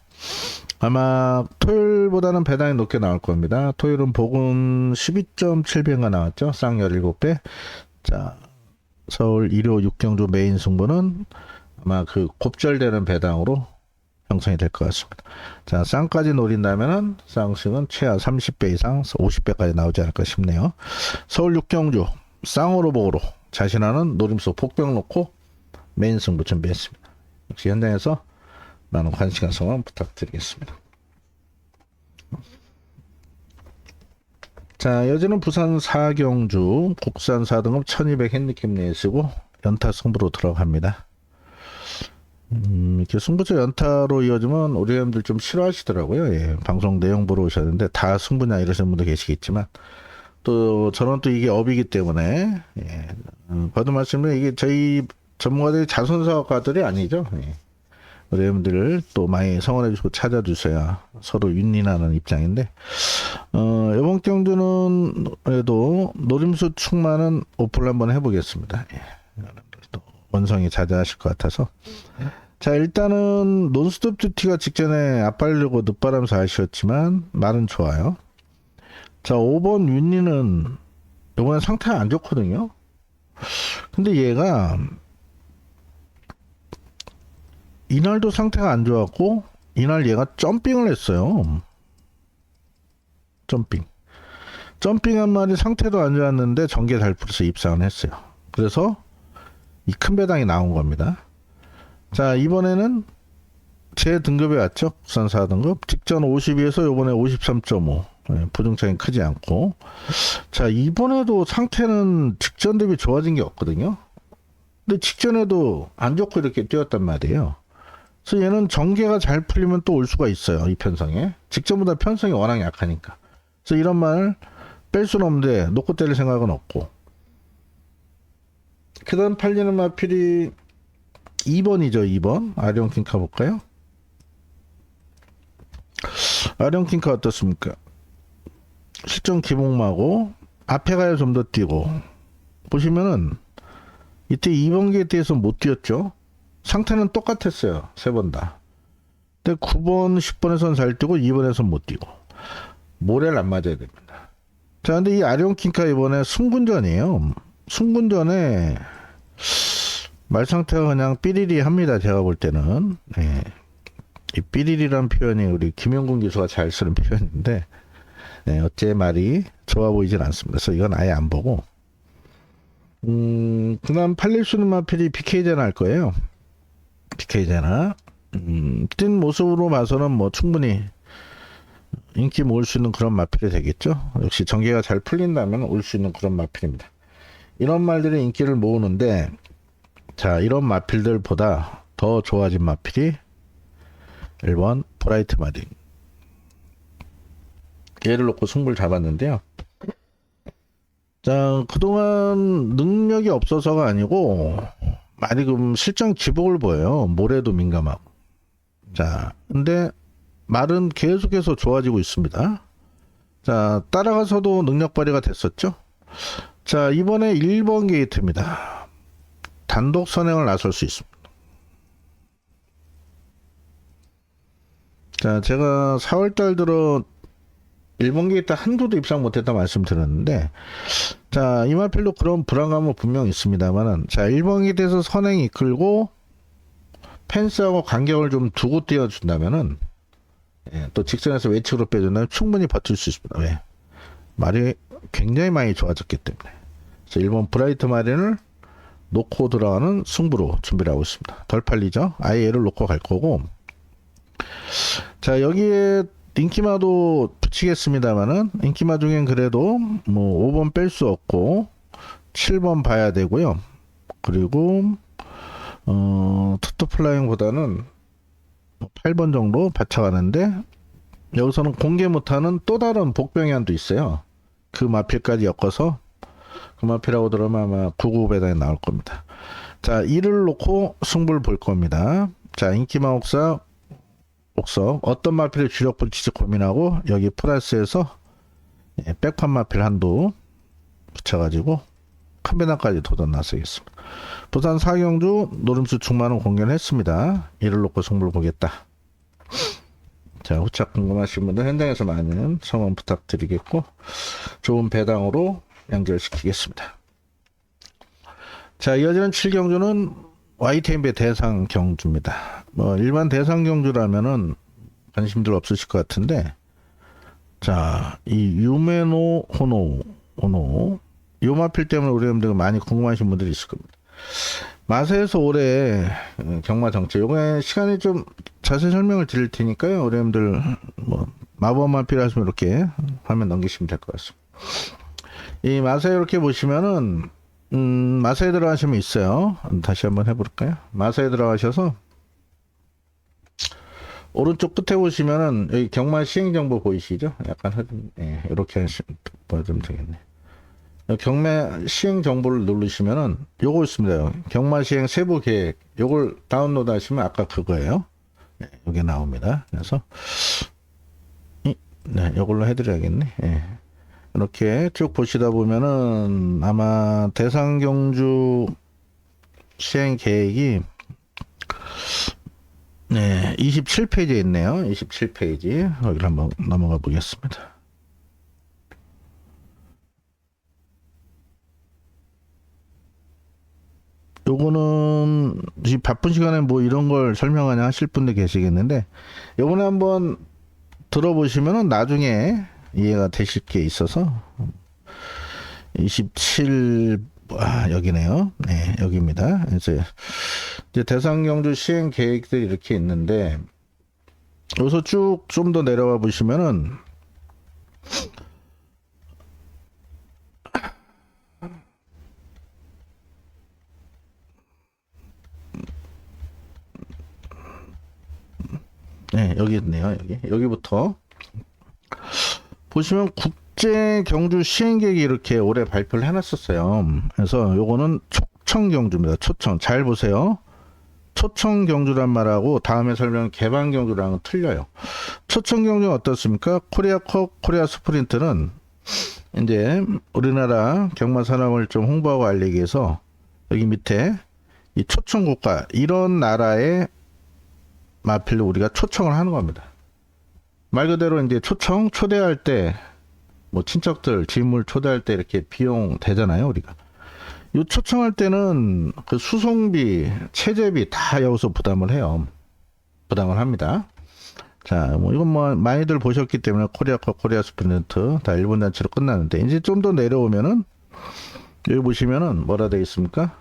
아마 토요일보다는 배당이 높게 나올 겁니다. 토요일은 복은 12.7배가 나왔죠. 쌍 17배. 자, 서울 1호 6경주 메인 승부는 아마 그 곱절되는 배당으로 형성이 될 것 같습니다. 자, 쌍까지 노린다면은 쌍식은 최하 30배 이상 50배까지 나오지 않을까 싶네요. 서울 6경주 쌍으로 복으로 자신하는 노림수 복병 놓고 메인 승부 준비했습니다. 역시 현장에서 많은 관심과 성원 부탁드리겠습니다. 자, 여지는 부산 4경주 국산 4등급 1200 핸디캡 내시고 연타 승부로 들어갑니다. 이렇게 승부처 연타로 이어지면 우리 회원들 좀 싫어하시더라고요. 예, 방송 내용 보러 오셨는데 다 승부냐 이러시는 분도 계시겠지만 또 저는 또 이게 업이기 때문에 거듭 말씀드리면 이게 저희 전문가들이 자선사업가들이 아니죠. 예. 우리 회원들을 또 많이 성원해 주시고 찾아주셔야 서로 윈윈하는 입장인데 이번 경주는 그래도 노림수 충만은 오픈을 한번 해보겠습니다. 예. 또 원성이 자제하실 것 같아서. 자, 일단은 논스톱 듀티가 직전에 앞발려고 늦바람서 아쉬웠지만 말은 좋아요. 자, 5번 윈니는 이번에 상태가 안 좋거든요. 근데 얘가 이날도 상태가 안 좋았고 이날 얘가 점핑을 했어요. 점핑한 말이 상태도 안 좋았는데 전개 잘 풀어서 입상을 했어요. 그래서 이 큰 배당이 나온 겁니다. 자, 이번에는 제 등급에 왔죠. 국산 4등급. 직전 52에서 요번에 53.5. 부등차이는 크지 않고. 자, 이번에도 상태는 직전 대비 좋아진 게 없거든요. 근데 직전에도 안 좋고 이렇게 뛰었단 말이에요. 그래서 얘는 전개가 잘 풀리면 또 올 수가 있어요. 이 편성에. 직전보다 편성이 워낙 약하니까. 그래서 이런 말 뺄 수는 없는데 놓고 때릴 생각은 없고. 그 다음 팔리는 마필이 2번이죠. 2번 아리온킹카 볼까요? 아리온킹카 어떻습니까? 실전 기복마고 앞에 가야 좀 더 뛰고 보시면은 이때 2번 게이트에서 못 뛰었죠. 상태는 똑같았어요. 세 번 다. 근데 9번 10번에서는 잘 뛰고 2번에서는 못 뛰고 모래를 안 맞아야 됩니다. 자, 근데 이 아리온킹카 이번에 승군전이에요. 승군전에 말 상태가 그냥 삐리리 합니다. 제가 볼 때는. 예. 이 삐리리란 표현이 우리 김영gun 기수가 잘 쓰는 표현인데 어째 말이 좋아 보이진 않습니다. 그래서 이건 아예 안 보고 그 다음 팔릴 수 있는 마필이 BK제나 할 거예요. BK제나 뛴 모습으로 봐서는 뭐 충분히 인기 모을 수 있는 그런 마필이 되겠죠. 역시 전개가 잘 풀린다면 올 수 있는 그런 마필입니다. 이런 말들이 인기를 모으는데 자, 이런 마필들보다 더 좋아진 마필이 1번 브라이트 마딩. 얘를 놓고 승부를 잡았는데요. 자, 그동안 능력이 없어서가 아니고 많이 좀 실전 기복을 보여요. 모래도 민감하고. 자, 근데 말은 계속해서 좋아지고 있습니다. 자, 따라가서도 능력 발휘가 됐었죠. 자, 이번에 1번 게이트입니다. 단독 선행을 나설 수 있습니다. 자, 제가 4월달 들어 1번 게이트 한두도 입상 못했다 말씀드렸는데, 자, 이마필도 그런 불안감은 분명 있습니다만은, 자, 1번 게이트에서 선행 이끌고 펜스하고 간격을 좀 두고 띄워준다면은, 예, 또 직선에서 외측으로 빼준다면 충분히 버틸 수 있습니다. 왜? 말이 굉장히 많이 좋아졌기 때문에. 그래서 1번 브라이트 마린을 놓고 들어가는 승부로 준비를 하고 있습니다. 덜 팔리죠? 아예 얘를 놓고 갈 거고. 자, 여기에 인기마도 붙이겠습니다만은, 인기마 중엔 그래도 뭐 5번 뺄 수 없고 7번 봐야 되고요. 그리고 투투 플라잉보다는 8번 정도 받쳐가는데, 여기서는 공개 못하는 또 다른 복병현도 있어요. 그 마필까지 엮어서 그 마필하고 들어오면 아마 99 배당이 나올 겁니다. 자, 이를 놓고 승부를 볼 겁니다. 자, 인기마 옥석 어떤 마필을 주력 붙일지 고민하고, 여기 플러스에서 백판 마필 한도 붙여가지고 큰 배당까지 도전 나서겠습니다. 부산 사경주 노름수 충만은 공개를 했습니다. 이를 놓고 승부를 보겠다. 자, 후착 궁금하신 분들 현장에서 많은 성원 부탁드리겠고, 좋은 배당으로 연결시키겠습니다. 자, 이어지는 7경주는 YTNB 대상 경주입니다. 뭐 일반 대상 경주라면은 관심들 없으실 것 같은데, 자, 이 유메노 호노 요마필 때문에 우리 여러분들 많이 궁금하신 분들이 있을 겁니다. 마세에서 올해 경마 정책, 요거에 시간이 좀 자세히 설명을 드릴 테니까요. 우리 여러분들 뭐 마법만 필요하시면 이렇게 화면 넘기시면 될 것 같습니다. 이 마세 이렇게 보시면은 마세에 들어가시면 있어요. 다시 한번 해볼까요? 마세에 들어가셔서 오른쪽 끝에 보시면은 여기 경마 시행 정보 보이시죠? 약간 예, 이렇게 보여주면 되겠네. 경매 시행 정보를 누르시면은 요거 있습니다. 경마 시행 세부 계획, 요걸 다운로드 하시면 아까 그거예요. 네, 요게 나옵니다. 그래서 네, 요걸로 해드려야겠네. 예. 이렇게 쭉 보시다 보면은 아마 대상 경주 시행 계획이 네, 27페이지에 있네요. 27페이지. 여기를 한번 넘어가 보겠습니다. 요거는 이 바쁜 시간에 뭐 이런 걸 설명하냐 하실 분들 계시겠는데, 요번에 한번 들어보시면은 나중에 이해가 되실 게 있어서 27 여기네요. 네, 여기입니다. 이제 대상 경주 시행 계획들이 이렇게 있는데, 여기서 쭉 좀 더 내려가 보시면은 네, 여기 있네요. 여기부터 보시면 국제 경주 시행 계획이 이렇게 올해 발표를 해놨었어요. 그래서 요거는 초청 경주입니다. 초청. 잘 보세요. 초청 경주란 말하고 다음에 설명 개방 경주랑은 틀려요. 초청 경주는 어떻습니까? 코리아컵, 코리아 스프린트는 이제 우리나라 경마 산업을 좀 홍보하고 알리기 위해서 여기 밑에 이 초청 국가, 이런 나라의 마필로 우리가 초청을 하는 겁니다. 말 그대로 이제 초대할 때 뭐 친척들, 지인물 초대할 때 이렇게 비용 되잖아요, 우리가. 이 초청할 때는 그 수송비, 체재비 다 여기서 부담을 해요. 부담을 합니다. 자, 뭐 이건 뭐 많이들 보셨기 때문에 코리아컵, 코리아 스프린트 다 일본 단체로 끝나는데, 이제 좀 더 내려오면은 여기 보시면은 뭐라 되어 있습니까?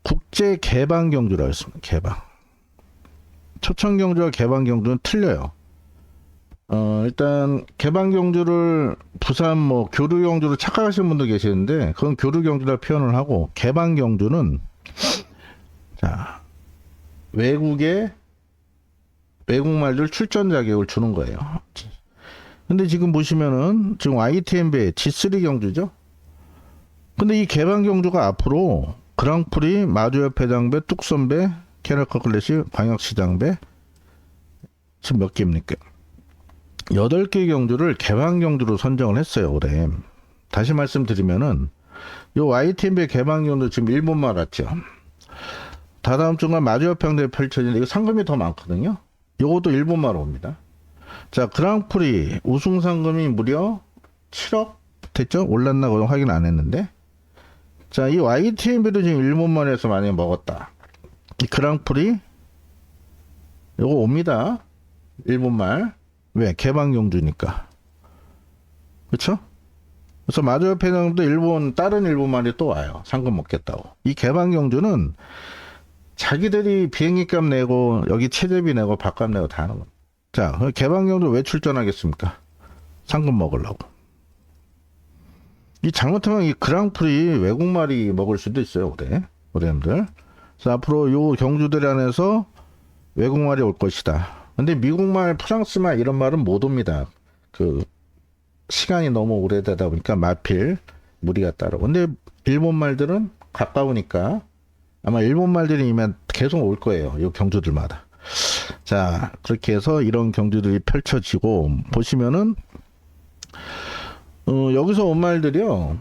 국제 개방 경주라고 했습니다. 개방. 초청 경주와 개방 경주는 틀려요. 일단 개방 경주를 부산 뭐 교류 경주로 착각하시는 분도 계시는데, 그건 교류 경주라 표현을 하고, 개방 경주는 자, 외국말들 출전 자격을 주는 거예요. 근데 지금 보시면은 지금 ITMB G3 경주죠. 근데 이 개방 경주가 앞으로 그랑프리, 마주협회장배, 뚝선배, 캐널커 클래식, 광역시장배, 지금 몇 개입니까? 8개 경주를 개방 경주로 선정을 했어요, 올해. 다시 말씀드리면은, 요 YTNB 개방 경주 지금 일본말 왔죠. 다다음 주간 마주협평대회 펼쳐지는데, 이거 상금이 더 많거든요. 요것도 일본말 옵니다. 자, 그랑프리 우승 상금이 무려 7억 됐죠? 올랐나 그건 확인 안 했는데. 자, 이 YTNB도 지금 일본말에서 많이 먹었다. 이 그랑프리 요거 옵니다. 일본말. 왜? 개방 경주니까. 그쵸? 그래서 마주협 회장도 일본, 다른 일본말이 또 와요. 상금 먹겠다고. 이 개방 경주는 자기들이 비행기 값 내고, 여기 체제비 내고, 밥값 내고 다 하는 겁니다. 자, 개방 경주 왜 출전하겠습니까? 상금 먹으려고. 이 잘못하면 이 그랑프리 외국말이 먹을 수도 있어요, 올해. 올해님들. 그래서 앞으로 요 경주들 안에서 외국말이 올 것이다. 근데 미국말, 프랑스말 이런 말은 못 옵니다. 그 시간이 너무 오래되다 보니까 마필 무리가 따르고. 근데 일본 말들은 가까우니까 아마 일본 말들이 이면 계속 올 거예요. 이 경주들마다. 자, 그렇게 해서 이런 경주들이 펼쳐지고 보시면은 여기서 온 말들이요.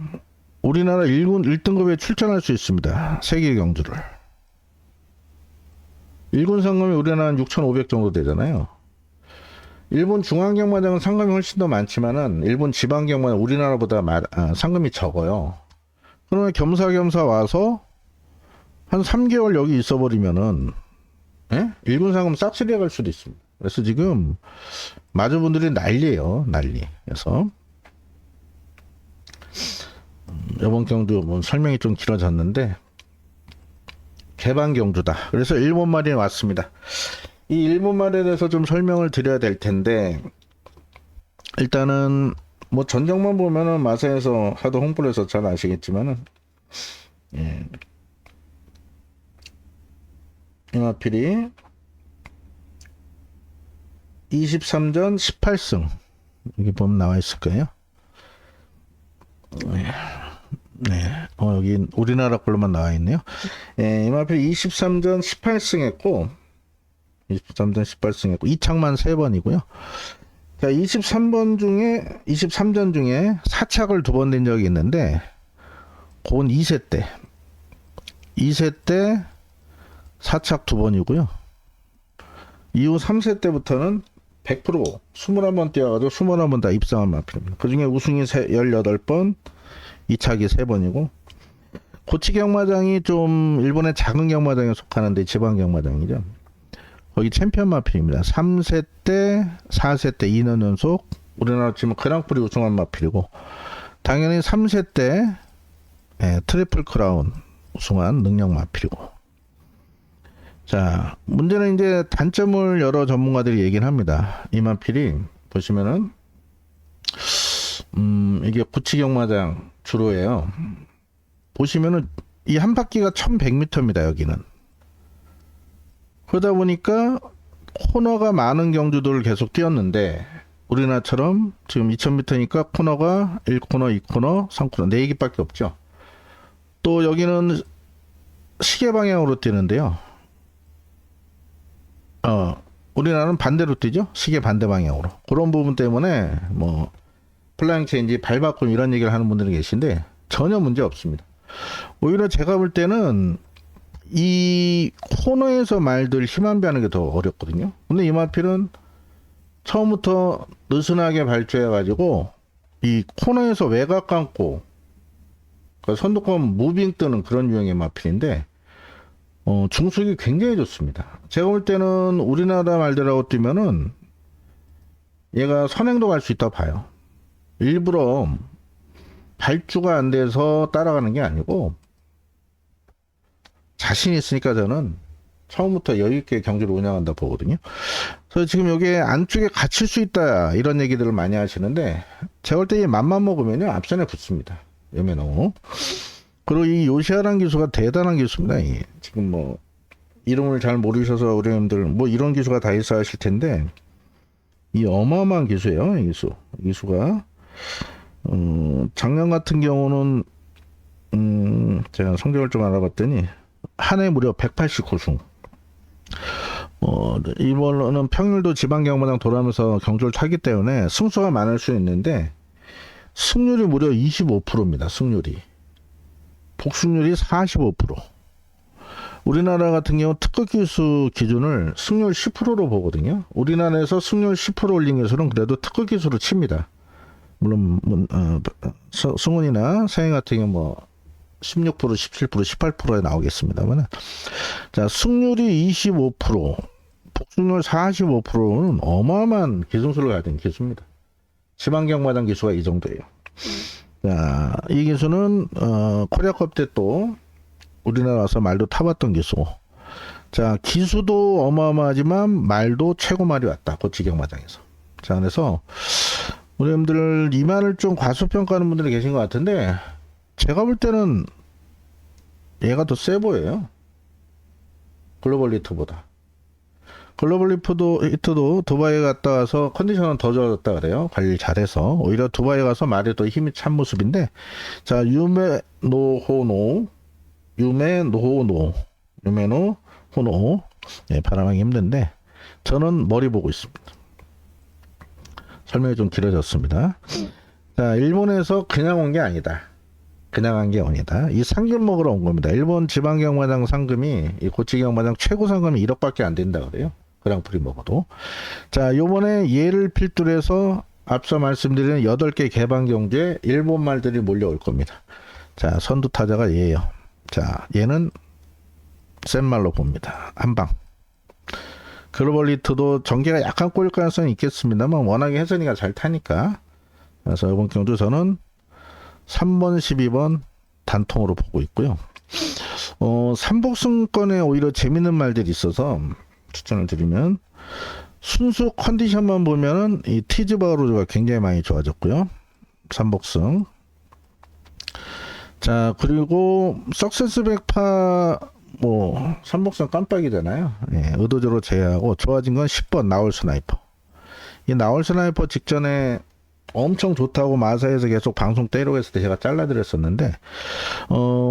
우리나라 1등급에 출전할 수 있습니다. 세계 경주를. 1군 상금이 우리나라는 6,500 정도 되잖아요. 일본 중앙경마장은 상금이 훨씬 더 많지만은 일본 지방경마는 우리나라보다 상금이 적어요. 그러면 겸사겸사 와서 한 3개월 여기 있어버리면은 1군 상금 싹쓸이해 갈 수도 있습니다. 그래서 지금 마주분들이 난리예요. 난리. 그래서 이번 경주 뭐 설명이 좀 길어졌는데 개방 경주다. 그래서 일본말이 왔습니다. 이 일본말에 대해서 좀 설명을 드려야 될 텐데 일단은 뭐 전적만 보면은 마사에서 하도 홍보를 해서 잘 아시겠지만은 이마필이 23전 18승 여기 보면 나와 있을 거예요. 네, 여기 우리나라 걸로만 나와 있네요. 이마필 23전 18승 했고 23전 18승 했고 이착만 3번이고요. 자, 23전 중에 사착을 2번 낸 적이 있는데 그건 2세 때 사착 2번이고요. 이후 3세 때부터는 100% 21번 뛰어가지고 21번 다 입상한 마필입니다. 그 중에 우승이 18번, 이착이 3번이고 고치 경마장이 좀 일본의 작은 경마장에 속하는데 지방 경마장이죠. 거기 챔피언 마필입니다. 3세 때, 4세 때 2년 연속 우리나라 지금 그랑프리 우승한 마필이고 당연히 3세 때 트리플 크라운 우승한 능력 마필이고. 자, 문제는 이제 단점을 여러 전문가들이 얘기를 합니다. 이 마필이 보시면은 이게 고치 경마장 주로예요. 보시면은 이 한 바퀴가 1100m입니다. 여기는. 그러다 보니까 코너가 많은 경주들을 계속 뛰었는데 우리나라처럼 지금 2000m니까 코너가 1코너, 2코너, 3코너 4개밖에 없죠. 또 여기는 시계 방향으로 뛰는데요. 우리나라는 반대로 뛰죠. 시계 반대 방향으로. 그런 부분 때문에 뭐 플라잉 체인지, 발바꿈 이런 얘기를 하는 분들이 계신데 전혀 문제 없습니다. 오히려 제가 볼 때는 이 코너에서 말들 힘안배하는 게 더 어렵거든요. 근데 이 마필은 처음부터 느슨하게 발주해가지고 이 코너에서 외곽 감고 그러니까 선두권 무빙 뜨는 그런 유형의 마필인데 중속이 굉장히 좋습니다. 제가 볼 때는 우리나라 말들하고 뛰면은 얘가 선행도 갈 수 있다고 봐요. 일부러 발주가 안 돼서 따라가는 게 아니고 자신 있으니까 저는 처음부터 여유있게 경주를 운영한다 보거든요. 그래서 지금 여기에 안쪽에 갇힐 수 있다 이런 얘기들을 많이 하시는데 제가 볼 때 이 맘만 먹으면요 앞선에 붙습니다. 예매노. 그리고 이 요시아란 기수가 대단한 기수입니다. 지금 뭐 이름을 잘 모르셔서 우리님들 뭐 이런 기수가 다 있어 하실 텐데 이 어마어마한 기수예요. 이 기수가 작년 같은 경우는 제가 성적을 좀 알아봤더니 한 해 무려 189승. 이번은 평일도 지방 경마장 돌아오면서 경주를 타기 때문에 승수가 많을 수 있는데 승률이 무려 25%입니다. 승률이. 복승률이 45%. 우리나라 같은 경우 특급 기수 기준을 승률 10%로 보거든요. 우리나라에서 승률 10% 올린 기수는 그래도 특급 기수로 칩니다. 물론 승훈이나 서행 같은 경우 뭐 16%, 17%, 18%에 나오겠습니다만, 자, 승률이 25%, 복승률 45%는 어마어마한 기승수를 가진 기수입니다. 지방경마장 기수가 이 정도예요. 자, 이 기수는 코리아컵 때 또 우리나라 와서 말도 타봤던 기수. 자, 기수도 어마어마하지만 말도 최고 말이 왔다. 고치경마장에서. 자, 그래서 우리 여러분들 이 말을 좀 과소평가하는 분들이 계신 것 같은데, 제가 볼 때는 얘가 더 세 보여요. 글로벌 히트보다. 글로벌 히트도 두바이에 갔다 와서 컨디션은 더 좋아졌다 그래요. 관리 잘해서. 오히려 두바이에 가서 말이 더 힘이 찬 모습인데, 자, 유메노, 호노. 예, 발음하기 힘든데, 저는 머리 보고 있습니다. 설명이 좀 길어졌습니다. 자, 일본에서 그냥 온 게 아니다. 그냥 한 게 아니다. 이 상금 먹으러 온 겁니다. 일본 지방경마장 상금이, 이 고치경마장 최고 상금이 1억밖에 안 된다 그래요. 그랑프리 먹어도. 자, 요번에 얘를 필두로 해서 앞서 말씀드린 8개 개방 경주에 일본 말들이 몰려올 겁니다. 자, 선두 타자가 얘예요. 자, 얘는 센 말로 봅니다. 한방. 글로벌 히트도 전개가 약간 꼬일 가능성이 있겠습니다만 워낙에 혜선이가 잘 타니까. 그래서 이번 경주 저는 3번, 12번 단통으로 보고 있고요. 삼복승권에 오히려 재밌는 말들이 있어서 추천을 드리면, 순수 컨디션만 보면은 이 티즈바우르가 굉장히 많이 좋아졌고요. 삼복승. 자, 그리고 석세스 백파 삼복승 깜빡이잖아요. 예, 의도적으로 제외하고 좋아진 건 10번 나올 스나이퍼. 이 나올 스나이퍼 직전에 엄청 좋다고 마사에서 계속 방송 때리고 했을 때 제가 잘라드렸었는데,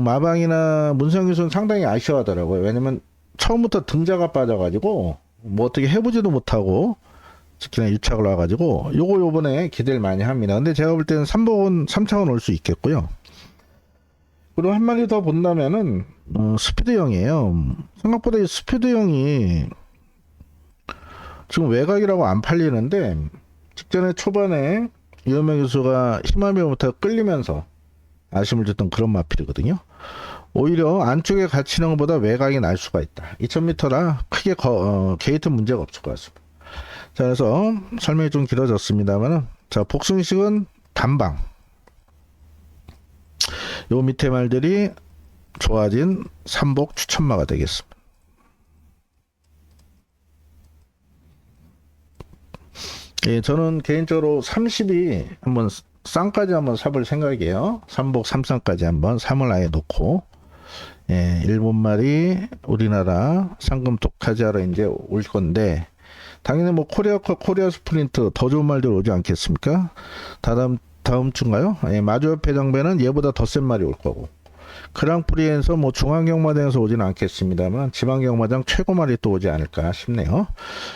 마방이나 문성 교수는 상당히 아쉬워하더라고요. 왜냐면 처음부터 등자가 빠져가지고 뭐 어떻게 해보지도 못하고 특히나 유착을 와가지고 요번에 기대를 많이 합니다. 근데 제가 볼 때는 3복은 3차원 올 수 있겠고요. 그리고 한 마리 더 본다면은 스피드형이에요. 생각보다 이 스피드형이 지금 외곽이라고 안 팔리는데, 직전에 초반에 이현명 교수가 히마미부터 끌리면서 아쉬움을 줬던 그런 마필이거든요. 오히려 안쪽에 갇히는 것보다 외곽이 날 수가 있다. 2000m라 크게 게이트 문제가 없을 것 같습니다. 자, 그래서 설명이 좀 길어졌습니다만, 자, 복승식은 단방. 요 밑에 말들이 좋아진 삼복 추천마가 되겠습니다. 예, 저는 개인적으로 30이 한번 쌍까지 한번 사볼 생각이에요. 삼복 3쌍까지 한번 3을 아예 놓고, 예, 일본 말이 우리나라 상금 독하지하러 이제 올 건데, 당연히 뭐 코리아컵, 코리아 스프린트 더 좋은 말들 오지 않겠습니까? 다음 주인가요? 예, 마주협회 장배는 얘보다 더 센 말이 올 거고, 그랑프리에서 뭐 중앙경마장에서 오지는 않겠습니다만 지방경마장 최고 말이 또 오지 않을까 싶네요.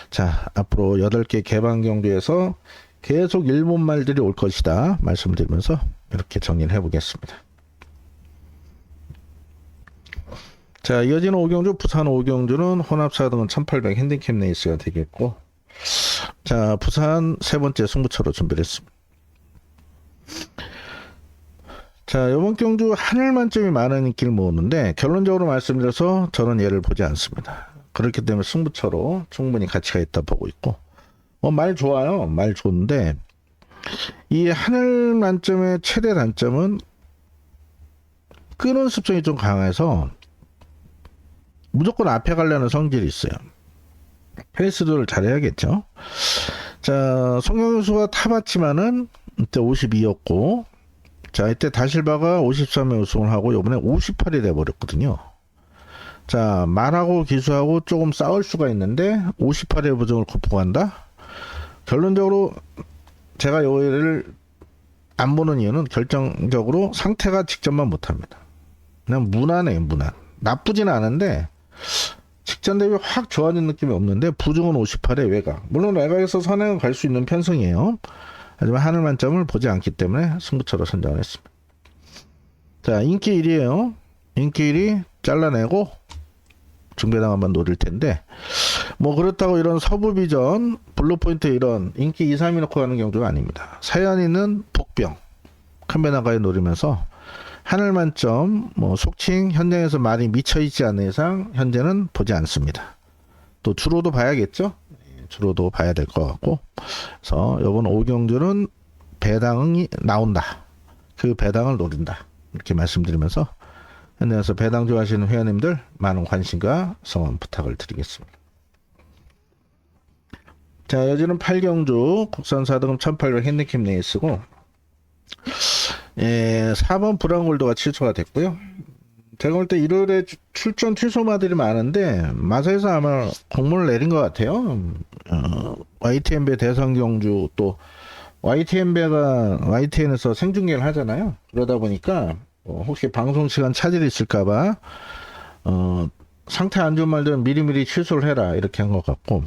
자, 앞으로 8개 개방 경주에서 계속 일본 말들이 올 것이다 말씀드리면서 이렇게 정리를 해보겠습니다. 자, 이어지는 5경주, 부산 5경주는 혼합 4등은 1800 핸디캡 레이스가 되겠고, 자, 부산 세 번째 승부처로 준비를 했습니다. 자, 이번 경주 하늘 만점이 많은 인기를 모으는데, 결론적으로 말씀드려서 저는 얘를 보지 않습니다. 그렇기 때문에 승부처로 충분히 가치가 있다 보고 있고, 말 좋아요. 말 좋은데, 이 하늘 만점의 최대 단점은 끄는 습성이 좀 강해서 무조건 앞에 가려는 성질이 있어요. 페이스를 잘해야겠죠. 자, 송영수가 타봤지만은 이때 52였고, 자, 이때 다실바가 53에 우승을 하고 요번에 58이 돼버렸거든요. 자, 말하고 기수하고 조금 싸울 수가 있는데 58의 부정을 극복한다? 결론적으로 제가 요일을 안 보는 이유는 결정적으로 상태가 직전만 못합니다. 그냥 무난해요, 무난. 나쁘진 않은데 직전 대비 확 좋아진 느낌이 없는데 부중은 58에 외곽. 물론 외곽에서 선행을 갈 수 있는 편승이에요. 하지만 하늘 만점을 보지 않기 때문에 승부처로 선정을 했습니다. 자, 인기 1위에요. 인기 1위 잘라내고 중배당 한번 노릴 텐데, 뭐 그렇다고 이런 서부비전, 블루포인트 이런 인기 2, 3위 놓고 가는 경우가 아닙니다. 사연이는 복병, 큰 배당까지 노리면서 하늘 만점, 뭐 속칭 현장에서 말이 미쳐있지 않는 이상 현재는 보지 않습니다. 또 주로도 봐야겠죠? 주로도 봐야 될 것 같고, 그래서 이번 오경주는 배당이 나온다. 그 배당을 노린다. 이렇게 말씀드리면서 현장에서 배당 좋아하시는 회원님들 많은 관심과 성원 부탁을 드리겠습니다. 자, 여기는 8경주 국산 4등급 1800 핸디캡 레이스고, 4번 브라운골드가 취소가 됐고요. 제가 볼 때 1월에 출전 취소마들이 많은데 마사에서 아마 공문을 내린 것 같아요. YTN배 대성경주, 또 YTN에서 생중계를 하잖아요. 그러다 보니까 혹시 방송 시간 차질이 있을까봐 상태 안 좋은 말들은 미리미리 취소를 해라 이렇게 한 것 같고,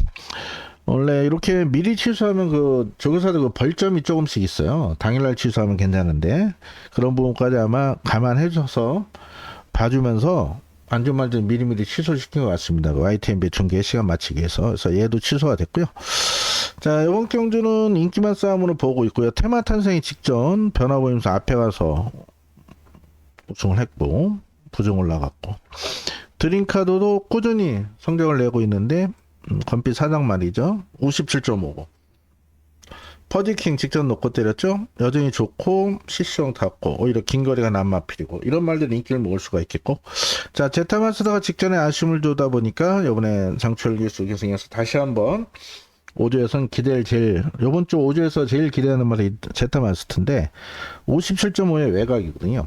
원래 이렇게 미리 취소하면 그 조교사들 그 벌점이 조금씩 있어요. 당일날 취소하면 괜찮은데 그런 부분까지 아마 감안해줘서 봐주면서 안 좋은 말들 미리미리 취소시킨 것 같습니다. 그 YTNB 중계 시간 맞추기 위해서. 그래서 얘도 취소가 됐고요. 자, 이번 경주는 인기만 싸움으로 보고 있고요. 테마 탄생이 직전 변화보이면서 앞에 가서 우승을 했고 부중 올라갔고, 드림카드도 꾸준히 성적을 내고 있는데 건피 사장 말이죠. 57.59. 퍼지킹 직전 놓고 때렸죠. 여전히 좋고 시시형 닿고 오히려 긴 거리가 남마필이고, 이런 말들이 인기를 모을 수가 있겠고. 자, 제타마스터가 직전에 아쉬움을 주다 보니까 이번에 장철 기수 계승해서 다시 한번 5조에선 기대를 요번 주 5조에서 제일 기대하는 말이 제타마스터인데 57.5의 외곽이거든요.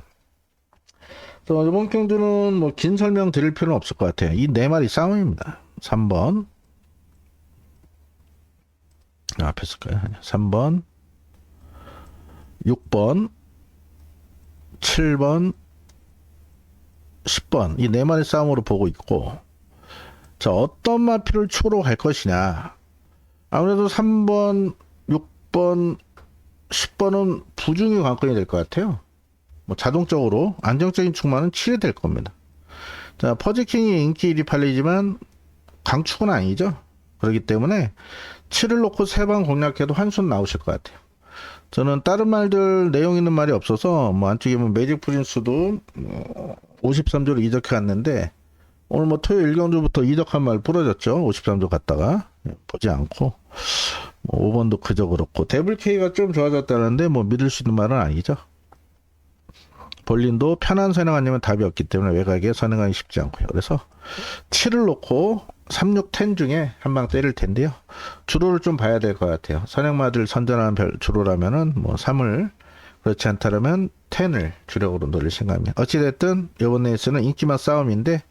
그래서 이번 경주는 뭐 긴 설명 드릴 필요는 없을 것 같아요. 이 네 마리 싸움입니다. 3번 앞에 쓸까요? 3번, 6번, 7번, 10번 이 네 마리 싸움으로 보고 있고, 자, 어떤 마필을 축으로 갈 것이냐. 아무래도 3번, 6번, 10번은 부중이 관건이 될 것 같아요. 뭐 자동적으로 안정적인 축만은 7이 될 겁니다. 자, 퍼지킹이 인기 1위 팔리지만 강축은 아니죠. 그렇기 때문에 7을 놓고 3번 공략해도 한 손 나오실 것 같아요. 저는 다른 말들 내용 있는 말이 없어서 뭐 안쪽에 뭐 매직 프린스도 53조로 이적해 갔는데 오늘 뭐 토요일 1경주부터 이적한 말 부러졌죠. 53조 갔다가 보지 않고, 뭐 5번도 그저 그렇고, 데블 K가 좀 좋아졌다는데 뭐 믿을 수 있는 말은 아니죠. 볼린도 편한 선행 아니면 답이 없기 때문에 외곽에 선행하기 쉽지 않고요. 그래서 7을 놓고 3, 6, 10 중에 한 방 때릴 텐데요. 주로를 좀 봐야 될 것 같아요. 선행마들 선전하는 주로라면은 뭐 3을, 그렇지 않다면 10을 주력으로 노릴 생각입니다. 어찌됐든 이번 레이스는 인기만 싸움인데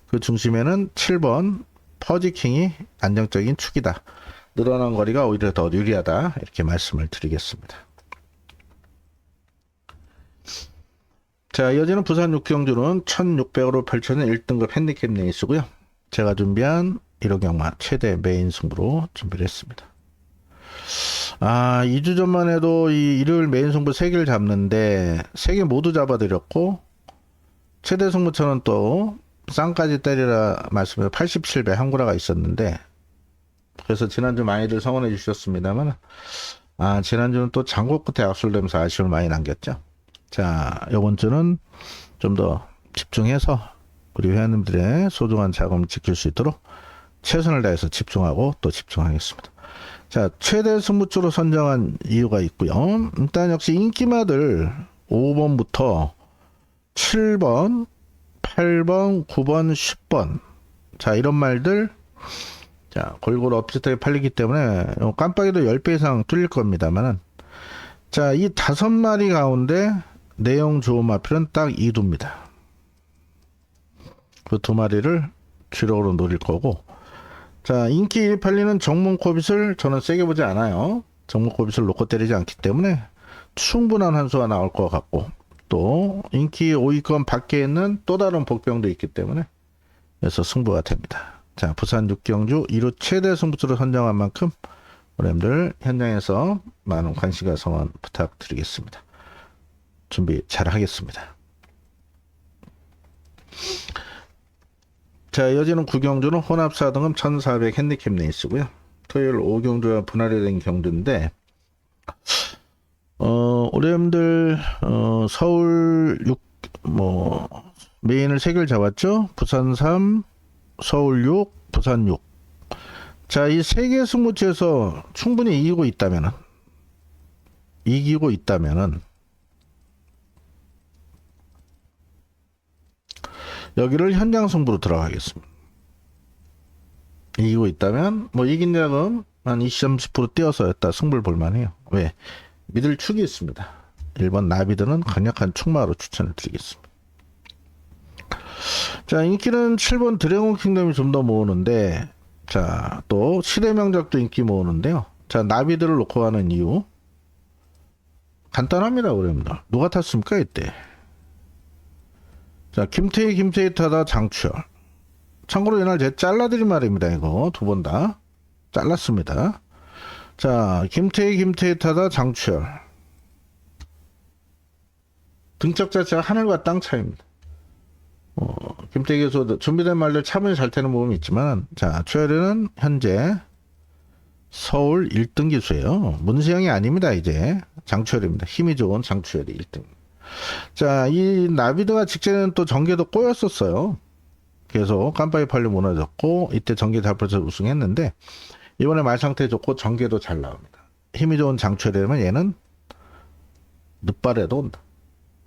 그 중심에는 7번 퍼지킹이 안정적인 축이다. 늘어난 거리가 오히려 더 유리하다. 이렇게 말씀을 드리겠습니다. 자, 이어지는 부산 6경주는 1600으로 펼쳐진 1등급 핸디캡 레이스고요. 제가 준비한 1호 경마 최대 메인 승부로 준비를 했습니다. 2주 전만 해도 이 일요일 메인 승부 3개를 잡는데 3개 모두 잡아드렸고, 최대 승부처는 또 쌍까지 때리라 말씀해서 87배 한구라가 있었는데, 그래서 지난주 많이들 성원해 주셨습니다만 지난주는 또 장고 끝에 악술되면서 아쉬움을 많이 남겼죠. 자, 이번 주는 좀 더 집중해서 우리 회원님들의 소중한 자금을 지킬 수 있도록 최선을 다해서 집중하고 또 집중하겠습니다. 자, 최대 승부처로 선정한 이유가 있고요. 일단 역시 인기마들 5번부터 7번, 8번, 9번, 10번. 자, 이런 말들 자, 골고루 비슷하게 팔리기 때문에 깜빡이도 10배 이상 뚫릴 겁니다만은, 자, 이 5마리 가운데 내용 좋은 마필은 딱 2두입니다. 그 2마리를 주력으로 노릴 거고, 자, 인기 1위 팔리는 정문코빗을 저는 세게 보지 않아요. 정문코빗을 놓고 때리지 않기 때문에 충분한 한 수가 나올 것 같고, 또 인기 5위권 밖에 있는 또 다른 복병도 있기 때문에 그래서 승부가 됩니다. 자, 부산 육경주 2루 최대 승부수로 선정한 만큼 여러분들 현장에서 많은 관심과 성원 부탁드리겠습니다. 준비 잘 하겠습니다. 자, 이어지는 9경주는 혼합 4등급 1400 핸디캡 레이스고요. 토요일 5경주와 분할이 된 경주인데 여러분들 서울 6 메인을 3개를 잡았죠. 부산 3, 서울 6, 부산 6. 자, 이 3개 승부처에서 충분히 이기고 있다면은 여기를 현장 승부로 들어가겠습니다. 이기고 있다면 이긴 자금 한 20, 30% 띄어서였다 승부를 볼만해요. 왜? 믿을 축이 있습니다. 1번 나비드는 강력한 축마로 추천을 드리겠습니다. 자, 인기는 7번 드래곤 킹덤이 좀 더 모으는데, 자, 또 시대명작도 인기 모으는데요. 자, 나비드를 놓고 가는 이유 간단합니다. 여러분들 누가 탔습니까 이때? 자, 김태희 타다 장추열. 참고로 이날 제가 잘라드린 말입니다. 이거 두 번 다 잘랐습니다. 자, 김태희 타다 장추열. 등짝 자체가 하늘과 땅 차이입니다. 김태희 교수도 준비된 말들 참으로 잘 타는 부분이 있지만, 자, 추열이는 현재 서울 1등 기수예요. 문세영이 아닙니다. 이제 장추열입니다. 힘이 좋은 장추열이 1등. 자, 이 나비드가 직전에는 또 전개도 꼬였었어요. 계속 깜빡이 팔려 무너졌고, 이때 전개 잡혀서 우승했는데, 이번에 말 상태 좋고 전개도 잘 나옵니다. 힘이 좋은 장추열이라면 얘는 늦발에도 온다.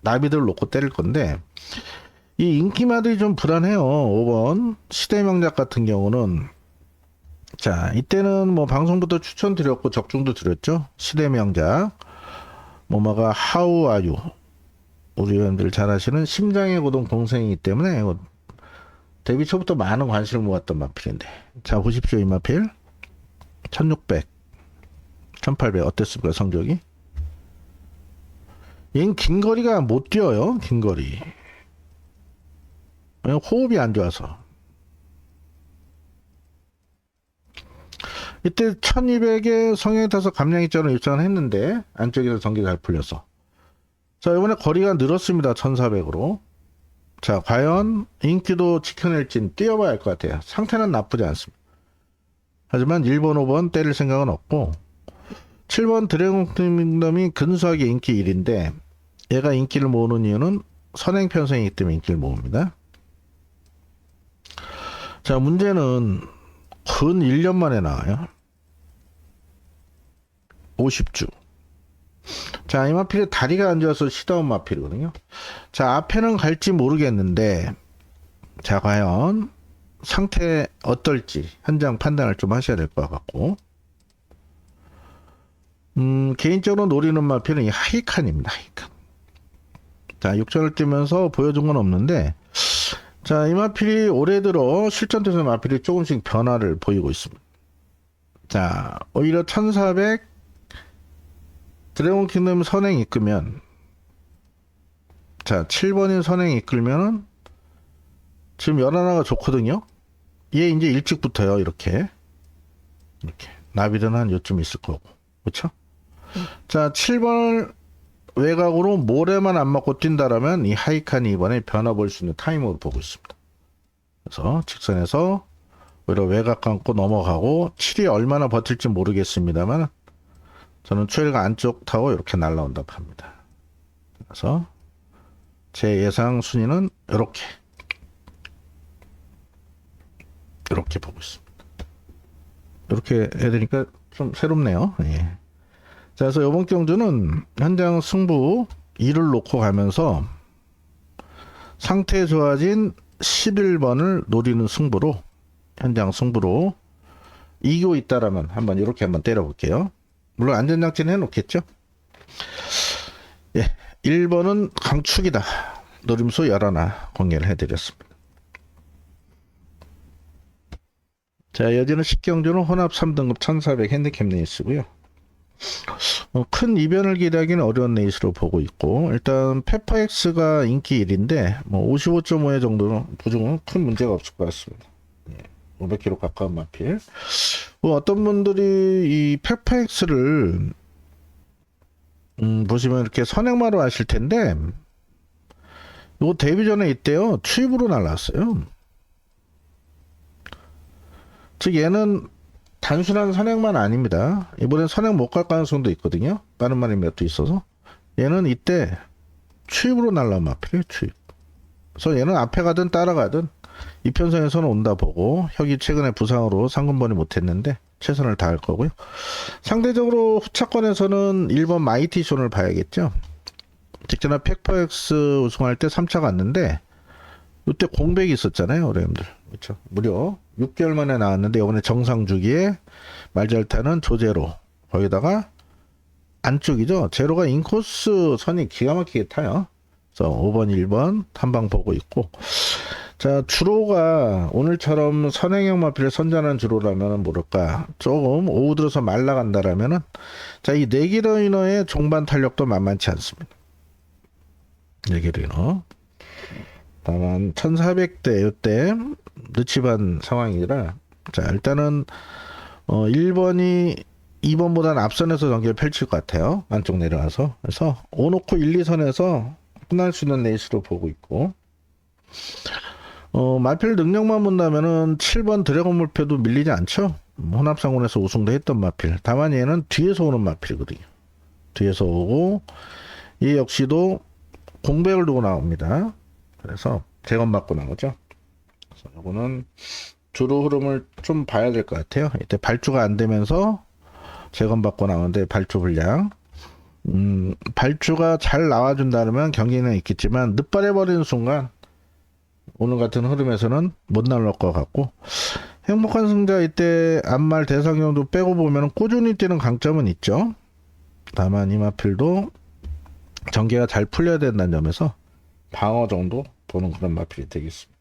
나비드를 놓고 때릴 건데, 이 인기마들이 좀 불안해요. 5번 시대명작 같은 경우는, 자, 이때는 방송부터 추천드렸고 적중도 드렸죠. 시대명작 뭐가 하우 아유, 우리 의원들 잘 아시는 심장의 고동 동생이기 때문에 데뷔 초부터 많은 관심을 모았던 마필인데, 자, 보십시오. 이 마필 1600 1800 어땠습니까 성적이? 얘는 긴 거리가 못 뛰어요. 긴 거리 호흡이 안 좋아서. 이때 1200에 성형에 타서 감량입자로 입장을 했는데 안쪽에서 전기가 잘 풀려서, 자, 이번에 거리가 늘었습니다. 1400으로. 자, 과연 인기도 지켜낼진 뛰어봐야 할 것 같아요. 상태는 나쁘지 않습니다. 하지만 1번 5번 때릴 생각은 없고, 7번 드래곤 킹덤이 근소하게 인기 1인데 얘가 인기를 모으는 이유는 선행 편성이기 때문에 인기를 모읍니다. 자, 문제는 근 1년 만에 나와요. 50주. 자, 이 마필이 다리가 안 좋아서 시다운 마필이거든요. 자, 앞에는 갈지 모르겠는데, 자, 과연 상태 어떨지 현장 판단을 좀 하셔야 될 것 같고, 개인적으로 노리는 마필은 이 하이칸입니다. 하이칸. 자, 6전을 뛰면서 보여준 건 없는데, 자, 이 마필이 올해 들어 실전 대선 마필이 조금씩 변화를 보이고 있습니다. 자, 오히려 1400 드래곤 킹덤 선행 이끌면, 자, 7번인 선행 이끌면은 지금 연하나가 좋거든요. 얘 이제 일찍 붙어요. 이렇게 나비드는 한 요쯤 있을 거고, 그렇죠? 자, 7번 외곽으로 모래만 안 맞고 뛴다라면 이 하이칸이 이번에 변화 볼 수 있는 타이밍으로 보고 있습니다. 그래서 직선에서 오히려 외곽 감고 넘어가고, 7이 얼마나 버틸지 모르겠습니다만 저는 추열이가 안쪽 타고 이렇게 날라온다고 합니다. 그래서 제 예상 순위는 이렇게 보고 있습니다. 이렇게 해드리니까 좀 새롭네요. 예. 자, 그래서 이번 경주는 현장 승부 2를 놓고 가면서 상태 좋아진 11번을 노리는 승부로, 현장 승부로 이기고 있다라면 한번 이렇게 한번 때려볼게요. 물론 안전장치는 해놓겠죠. 예, 1번은 강축이다. 노림수 11 공개를 해드렸습니다. 자, 여지는 10경주는 혼합 3등급 1400 핸디캡 레이스고요. 큰 이변을 기대하기는 어려운 레이스로 보고 있고, 일단 페퍼엑스가 인기 1인데 55.5회 정도는 부중은 큰 문제가 없을 것 같습니다. 예. 500km 가까운 마필. 어떤 분들이 이 팩팩스를 보시면 이렇게 선행마로 하실 텐데, 이거 데뷔 전에 이때요 추입으로 날라왔어요. 즉 얘는 단순한 선행만 아닙니다. 이번엔 선행 못 갈 가능성도 있거든요. 다른 말이 몇 도 있어서. 얘는 이때 추입으로 날라온 마필이에요. 추입. 그래서 얘는 앞에 가든 따라가든 이편성에서는 온다 보고, 혁이 최근에 부상으로 상금번이 못했는데 최선을 다할 거고요. 상대적으로 후차권에서는 1번 마이티존을 봐야겠죠. 직전에 팩퍼엑스 우승할 때 3차 갔는데 이때 공백이 있었잖아요, 어려움들. 그렇죠. 무려 6개월 만에 나왔는데 이번에 정상 주기에 말 잘 타는 조제로, 거기다가 안쪽이죠. 제로가 인코스 선이 기가 막히게 타요. 그래서 5번, 1번 한 방 보고 있고, 자, 주로가 오늘처럼 선행형 마필을 선전한 주로라면 모를까, 조금 오후 들어서 말라간다라면은, 자, 이 네기러이너의 종반 탄력도 만만치 않습니다. 네기러이너. 다만 1400대 이때 늦치반 상황이라, 자, 일단은 1번이 2번보다는 앞선에서 전개를 펼칠 것 같아요. 안쪽 내려와서. 그래서 5놓고 1, 2선에서 끝날 수 있는 레이스로 보고 있고, 마필 능력만 본다면은 7번 드래곤 물표도 밀리지 않죠. 혼합상원에서 우승도 했던 마필. 다만 얘는 뒤에서 오는 마필이거든요. 뒤에서 오고, 얘 역시도 공백을 두고 나옵니다. 그래서 재건받고 나오죠. 그래서 이거는 주로 흐름을 좀 봐야 될 것 같아요. 이때 발주가 안 되면서 재건받고 나오는데, 발주 불량. 발주가 잘 나와준다면 경기는 있겠지만 늦발해버리는 순간 오늘 같은 흐름에서는 못 날릴 것 같고, 행복한 승자 이때 안말 대상형도 빼고 보면 꾸준히 뛰는 강점은 있죠. 다만 이 마필도 전개가 잘 풀려야 된다는 점에서 방어 정도 보는 그런 마필이 되겠습니다.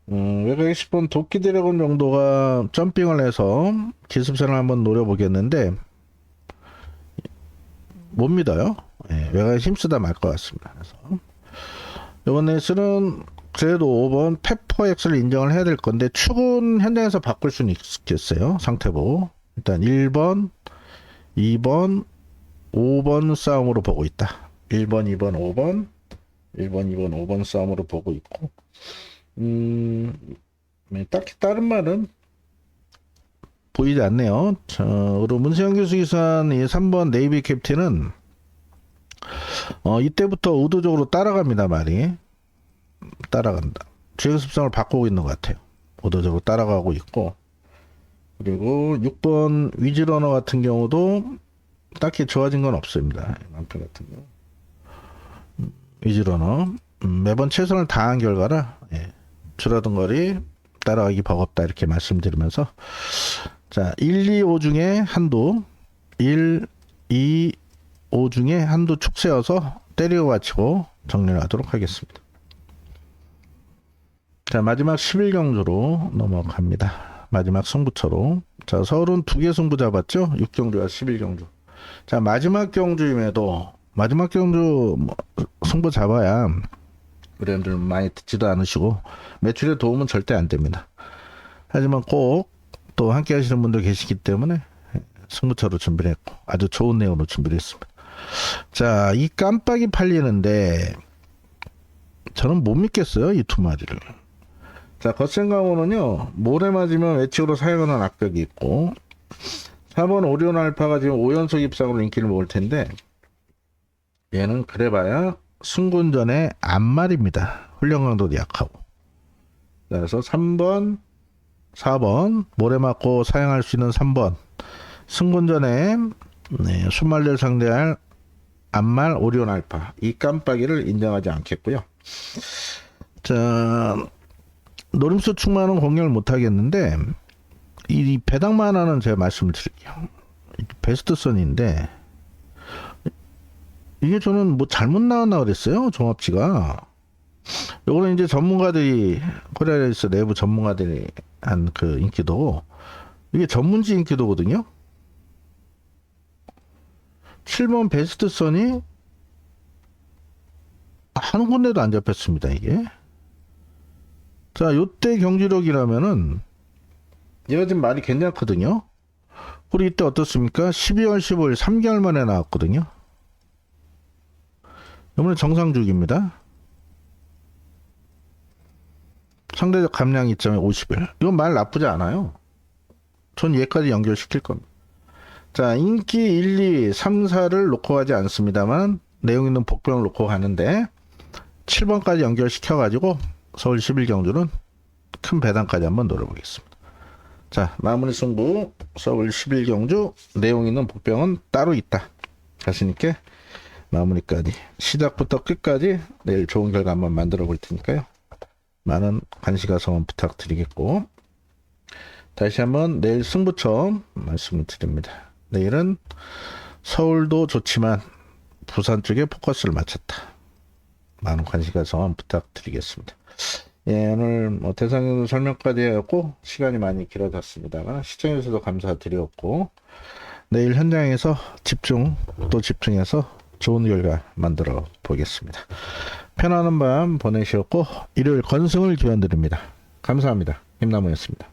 외곽에 10번 도끼 드래곤 정도가 점핑을 해서 기습선을 한번 노려보겠는데 못 믿어요. 예, 외곽에 힘쓰다 말 것 같습니다. 그래서 이번 레이스는 그래도 5번 페퍼엑스를 인정을 해야 될 건데, 축은 현장에서 바꿀 수는 있겠어요. 상태 보고. 일단 1번, 2번, 5번 싸움으로 보고 있다. 1번, 2번, 5번, 1번, 2번, 5번 싸움으로 보고 있고, 딱히 다른 말은 보이지 않네요. 그리고 문세영 교수 기수한 이 3번 네이비 캡틴은 이때부터 의도적으로 따라갑니다. 말이 따라간다. 주행 습성을 바꾸고 있는 것 같아요. 의도적으로 따라가고 있고, 그리고 6번 위즈러너 같은 경우도 딱히 좋아진 건 없습니다. 남편 같은 경우 위즈러너 매번 최선을 다한 결과라, 예, 줄어든 거리 따라가기 버겁다 이렇게 말씀드리면서, 자, 1, 2, 5 중에 한두, 1, 2, 5 중에 한두 축 세워서 때리고 받치고 정리를 하도록 하겠습니다. 자, 마지막 11경주로 넘어갑니다. 마지막 승부처로. 자, 서울은 2개 승부 잡았죠. 6경주와 11경주. 자, 마지막 경주임에도 마지막 경주 승부 잡아야 브랜드를 많이 듣지도 않으시고 매출에 도움은 절대 안 됩니다. 하지만 꼭 또 함께 하시는 분들 계시기 때문에 승부처로 준비를 했고, 아주 좋은 내용으로 준비를 했습니다. 자, 이 깜빡이 팔리는데 저는 못 믿겠어요, 이 두 마리를. 자, 거센 강호는요, 모래 맞으면 외측으로 사용하는 악벽이 있고, 4번 오리온 알파가 지금 5연속 입상으로 인기를 모을 텐데, 얘는 그래봐야 승군전의 앞말입니다. 훈련 강도도 약하고. 그래서 3번, 4번 모래 맞고 사용할 수 있는 3번 승군전에 순말들 상대할 앞말 오리온 알파, 이 깜빡이를 인정하지 않겠고요. 자, 노림수 충만은 공략을 못하겠는데 이 배당만 하나는 제가 말씀을 드릴게요. 베스트선인데 이게 저는 뭐 잘못 나왔나 그랬어요. 종합치가. 요거는 이제 전문가들이, 코리아레이스 내부 전문가들이 한 그 인기도, 이게 전문지 인기도거든요. 7번 베스트선이 한 군데도 안 잡혔습니다. 이게 자, 요때 경주력이라면은 얘가 지금 말이 괜찮거든요. 우리 이때 어떻습니까? 12월 15일 3개월 만에 나왔거든요. 이번에 정상주기입니다. 상대적 감량 이점에 50일. 이건 말 나쁘지 않아요. 전 얘까지 연결시킬 겁니다. 자, 인기 1, 2, 3, 4를 놓고 가지 않습니다만 내용 있는 복병을 놓고 가는데 7번까지 연결시켜가지고 서울 11경주는 큰 배당까지 한번 노려보겠습니다. 자, 마무리 승부 서울 11경주 내용 있는 복병은 따로 있다. 자신있게 마무리까지 시작부터 끝까지 내일 좋은 결과 한번 만들어 볼 테니까요. 많은 관심과 성원 부탁드리겠고, 다시 한번 내일 승부처 말씀을 드립니다. 내일은 서울도 좋지만 부산 쪽에 포커스를 맞췄다. 많은 관심과 성원 부탁드리겠습니다. 예, 오늘 뭐 대상으로 설명까지 해갖고 시간이 많이 길어졌습니다만 시청해주셔서 감사드렸고, 내일 현장에서 또 집중해서 좋은 결과 만들어 보겠습니다. 편안한 밤 보내셨고 일요일 건승을 기원드립니다. 감사합니다. 김남우였습니다.